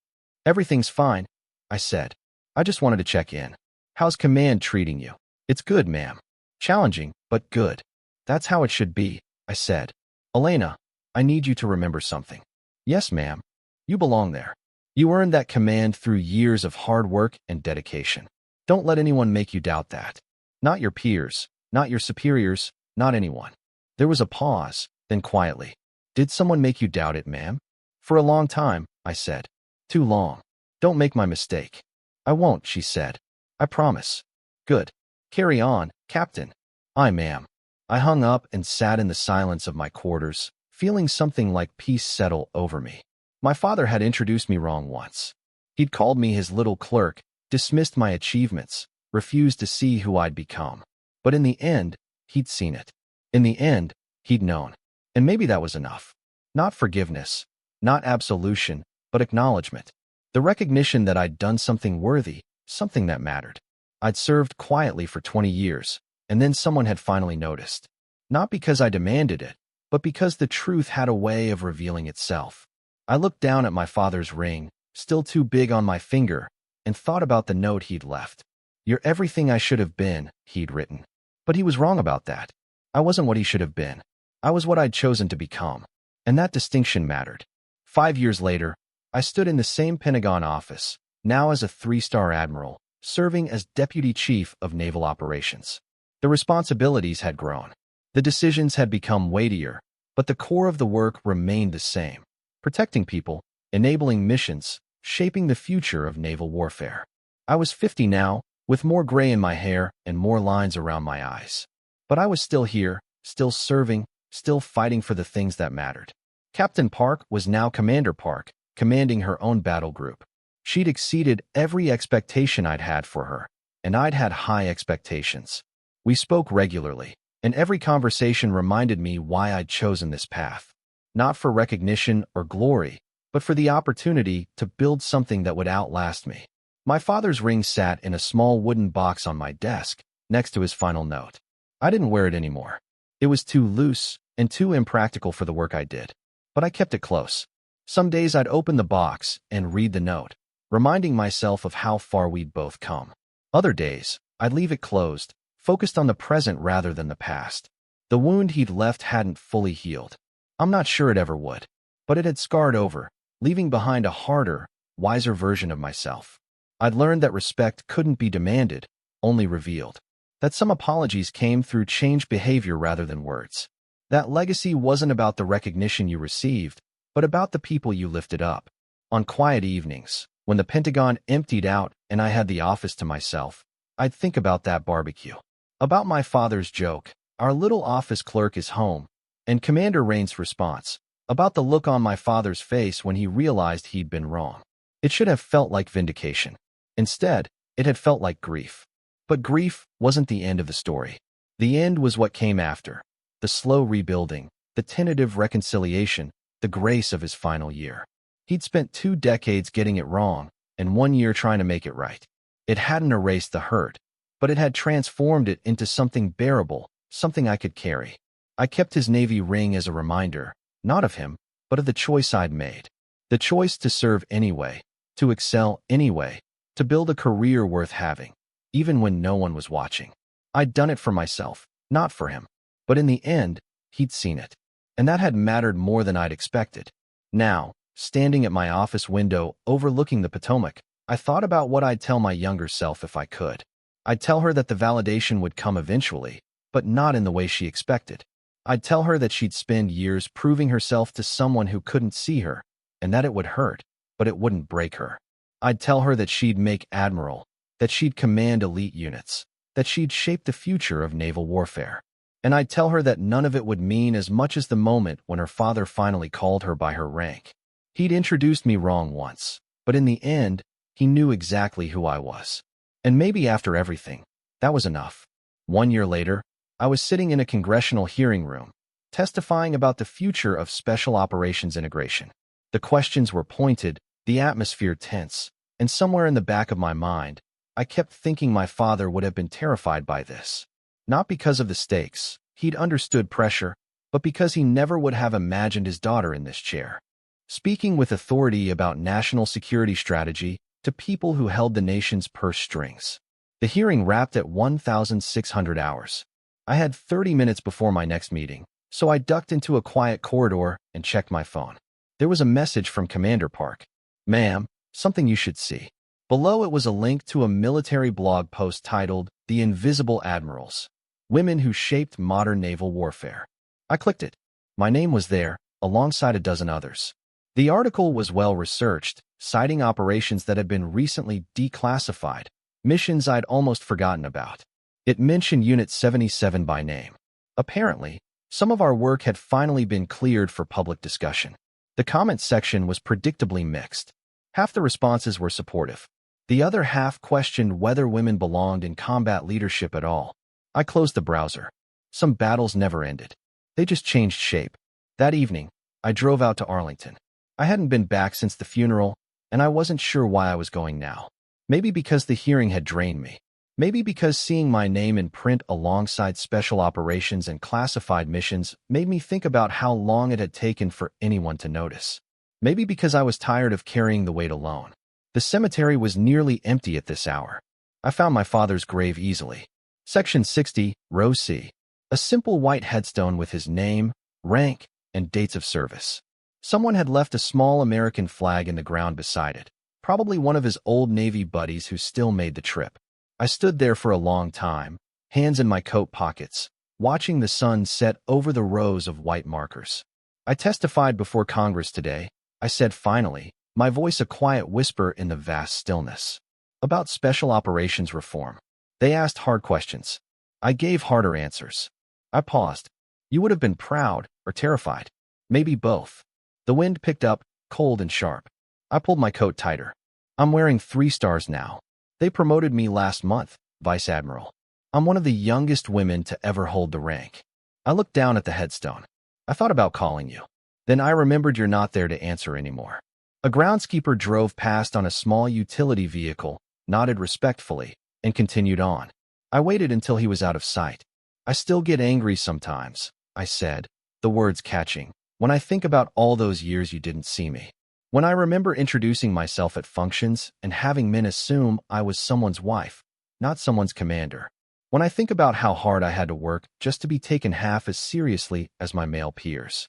"Everything's fine," I said. "I just wanted to check in. How's command treating you?" "It's good, ma'am. Challenging, but good." "That's how it should be," I said. "Elena, I need you to remember something." "Yes, ma'am. You belong there. You earned that command through years of hard work and dedication. Don't let anyone make you doubt that. Not your peers, not your superiors, not anyone." There was a pause, then quietly. "Did someone make you doubt it, ma'am?" "For a long time," I said. "Too long. Don't make my mistake." "I won't," she said. "I promise." "Good. Carry on, Captain." "Aye, ma'am." I hung up and sat in the silence of my quarters, feeling something like peace settle over me. My father had introduced me wrong once. He'd called me his little clerk, dismissed my achievements, refused to see who I'd become. But in the end, he'd seen it. In the end, he'd known. And maybe that was enough. Not forgiveness, not absolution, but acknowledgement. The recognition that I'd done something worthy, something that mattered. I'd served quietly for 20 years, and then someone had finally noticed. Not because I demanded it, but because the truth had a way of revealing itself. I looked down at my father's ring, still too big on my finger, and thought about the note he'd left. "You're everything I should have been," he'd written. But he was wrong about that. I wasn't what he should have been. I was what I'd chosen to become. And that distinction mattered. 5 years later, I stood in the same Pentagon office, now as a 3-star admiral, serving as Deputy Chief of Naval Operations. The responsibilities had grown. The decisions had become weightier, but the core of the work remained the same. Protecting people, enabling missions, shaping the future of naval warfare. I was 50 now, with more gray in my hair and more lines around my eyes. But I was still here, still serving, still fighting for the things that mattered. Captain Park was now Commander Park, commanding her own battle group. She'd exceeded every expectation I'd had for her, and I'd had high expectations. We spoke regularly, and every conversation reminded me why I'd chosen this path. Not for recognition or glory, but for the opportunity to build something that would outlast me. My father's ring sat in a small wooden box on my desk, next to his final note. I didn't wear it anymore. It was too loose and too impractical for the work I did. But I kept it close. Some days I'd open the box and read the note, reminding myself of how far we'd both come. Other days, I'd leave it closed, focused on the present rather than the past. The wound he'd left hadn't fully healed. I'm not sure it ever would. But it had scarred over, leaving behind a harder, wiser version of myself. I'd learned that respect couldn't be demanded, only revealed. That some apologies came through changed behavior rather than words. That legacy wasn't about the recognition you received, but about the people you lifted up. On quiet evenings, when the Pentagon emptied out and I had the office to myself, I'd think about that barbecue. About my father's joke, "Our little office clerk is home," and Commander Rain's response, about the look on my father's face when he realized he'd been wrong. It should have felt like vindication. Instead, It had felt like grief. But grief wasn't the end of the story. The end was what came after. The slow rebuilding, the tentative reconciliation, the grace of his final year. He'd spent 2 decades getting it wrong, and 1 year trying to make it right. It hadn't erased the hurt, but it had transformed it into something bearable, something I could carry. I kept his Navy ring as a reminder, not of him, but of the choice I'd made. The choice to serve anyway, to excel anyway, to build a career worth having, even when no one was watching. I'd done it for myself, not for him. But in the end, he'd seen it. And that had mattered more than I'd expected. Now, standing at my office window overlooking the Potomac, I thought about what I'd tell my younger self if I could. I'd tell her that the validation would come eventually, but not in the way she expected. I'd tell her that she'd spend years proving herself to someone who couldn't see her, and that it would hurt, but it wouldn't break her. I'd tell her that she'd make admiral, that she'd command elite units, that she'd shape the future of naval warfare. And I'd tell her that none of it would mean as much as the moment when her father finally called her by her rank. He'd introduced me wrong once, but in the end, he knew exactly who I was. And maybe after everything, that was enough. 1 year later, I was sitting in a congressional hearing room, testifying about the future of special operations integration. The questions were pointed, the atmosphere tense, and somewhere in the back of my mind, I kept thinking my father would have been terrified by this. Not because of the stakes, he'd understood pressure, but because he never would have imagined his daughter in this chair, speaking with authority about national security strategy to people who held the nation's purse strings. The hearing wrapped at 1,600 hours. I had 30 minutes before my next meeting, so I ducked into a quiet corridor and checked my phone. There was a message from Commander Park. "Ma'am, something you should see." Below it was a link to a military blog post titled "The Invisible Admirals, Women Who Shaped Modern Naval Warfare." I clicked it. My name was there, alongside a dozen others. The article was well-researched, citing operations that had been recently declassified, missions I'd almost forgotten about. It mentioned Unit 77 by name. Apparently, some of our work had finally been cleared for public discussion. The comments section was predictably mixed. Half the responses were supportive. The other half questioned whether women belonged in combat leadership at all. I closed the browser. Some battles never ended. They just changed shape. That evening, I drove out to Arlington. I hadn't been back since the funeral, and I wasn't sure why I was going now. Maybe because the hearing had drained me. Maybe because seeing my name in print alongside special operations and classified missions made me think about how long it had taken for anyone to notice. Maybe because I was tired of carrying the weight alone. The cemetery was nearly empty at this hour. I found my father's grave easily. Section 60, Row C. A simple white headstone with his name, rank, and dates of service. Someone had left a small American flag in the ground beside it, probably one of his old Navy buddies who still made the trip. I stood there for a long time, hands in my coat pockets, watching the sun set over the rows of white markers. "I testified before Congress today," I said finally, my voice a quiet whisper in the vast stillness. "About special operations reform." They asked hard questions. I gave harder answers. I paused. "You would have been proud or terrified. Maybe both." The wind picked up, cold and sharp. I pulled my coat tighter. "I'm wearing 3 stars now. They promoted me last month, Vice Admiral. I'm one of the youngest women to ever hold the rank." I looked down at the headstone. "I thought about calling you. Then I remembered you're not there to answer anymore." A groundskeeper drove past on a small utility vehicle, nodded respectfully, and continued on. I waited until he was out of sight. "I still get angry sometimes," I said, the words catching, "when I think about all those years you didn't see me. When I remember introducing myself at functions and having men assume I was someone's wife, not someone's commander. When I think about how hard I had to work just to be taken half as seriously as my male peers."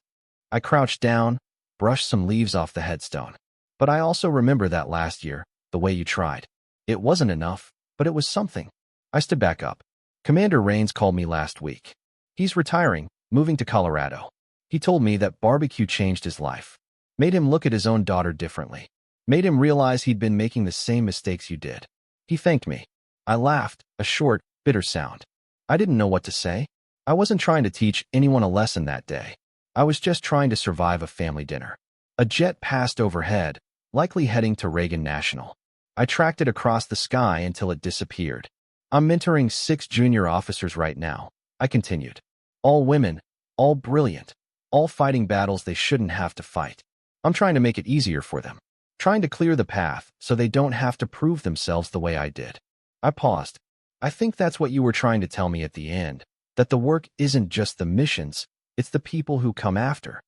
I crouched down, brushed some leaves off the headstone. "But I also remember that last year, the way you tried. It wasn't enough, but it was something." I stood back up. "Commander Raines called me last week. He's retiring, moving to Colorado. He told me that barbecue changed his life. Made him look at his own daughter differently. Made him realize he'd been making the same mistakes you did. He thanked me." I laughed, a short, bitter sound. I didn't know what to say. I wasn't trying to teach anyone a lesson that day. I was just trying to survive a family dinner. A jet passed overhead, likely heading to Reagan National. I tracked it across the sky until it disappeared. I'm mentoring 6 junior officers right now, I continued. All women, all brilliant, all fighting battles they shouldn't have to fight. I'm trying to make it easier for them, trying to clear the path so they don't have to prove themselves the way I did. I paused. I think that's what you were trying to tell me at the end, that the work isn't just the missions, it's the people who come after.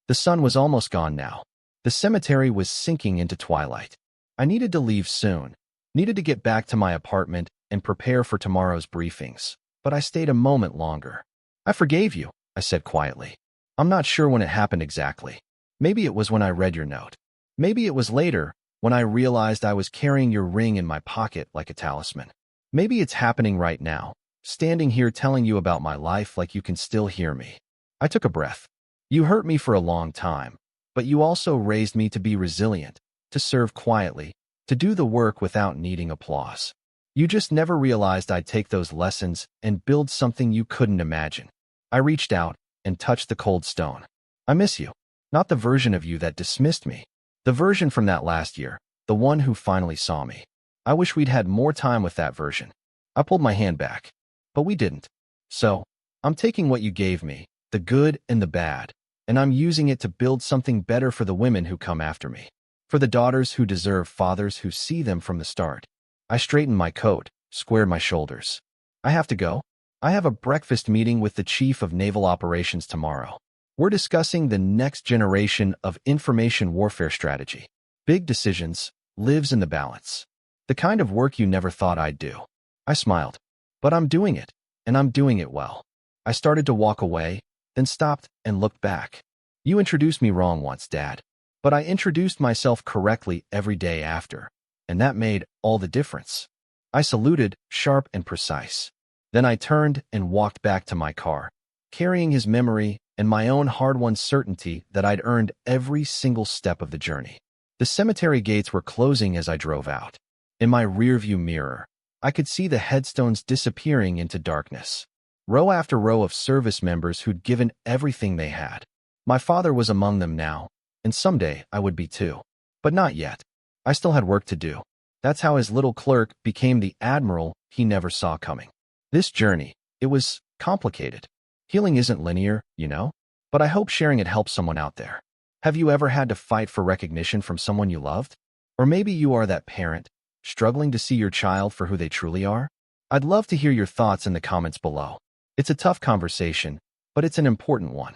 The sun was almost gone now. The cemetery was sinking into twilight. I needed to leave soon, needed to get back to my apartment and prepare for tomorrow's briefings, but I stayed a moment longer. I forgave you, I said quietly. I'm not sure when it happened exactly. Maybe it was when I read your note. Maybe it was later, when I realized I was carrying your ring in my pocket like a talisman. Maybe it's happening right now, standing here telling you about my life like you can still hear me. I took a breath. You hurt me for a long time, but you also raised me to be resilient, to serve quietly, to do the work without needing applause. You just never realized I'd take those lessons and build something you couldn't imagine. I reached out and touched the cold stone. I miss you. Not the version of you that dismissed me. The version from that last year, the one who finally saw me. I wish we'd had more time with that version. I pulled my hand back, but we didn't. So, I'm taking what you gave me, the good and the bad, and I'm using it to build something better for the women who come after me. For the daughters who deserve fathers who see them from the start. I straightened my coat, squared my shoulders. I have to go. I have a breakfast meeting with the Chief of Naval Operations tomorrow. We're discussing the next generation of information warfare strategy. Big decisions, lives in the balance. The kind of work you never thought I'd do. I smiled. But I'm doing it, and I'm doing it well. I started to walk away, then stopped and looked back. You introduced me wrong once, Dad. But I introduced myself correctly every day after, and that made all the difference. I saluted, sharp and precise. Then I turned and walked back to my car, carrying his memory and my own hard-won certainty that I'd earned every single step of the journey. The cemetery gates were closing as I drove out. In my rearview mirror, I could see the headstones disappearing into darkness. Row after row of service members who'd given everything they had. My father was among them now, and someday I would be too. But not yet. I still had work to do. That's how his little clerk became the admiral he never saw coming. This journey, it was complicated. Healing isn't linear, you know? But I hope sharing it helps someone out there. Have you ever had to fight for recognition from someone you loved? Or maybe you are that parent, struggling to see your child for who they truly are? I'd love to hear your thoughts in the comments below. It's a tough conversation, but it's an important one.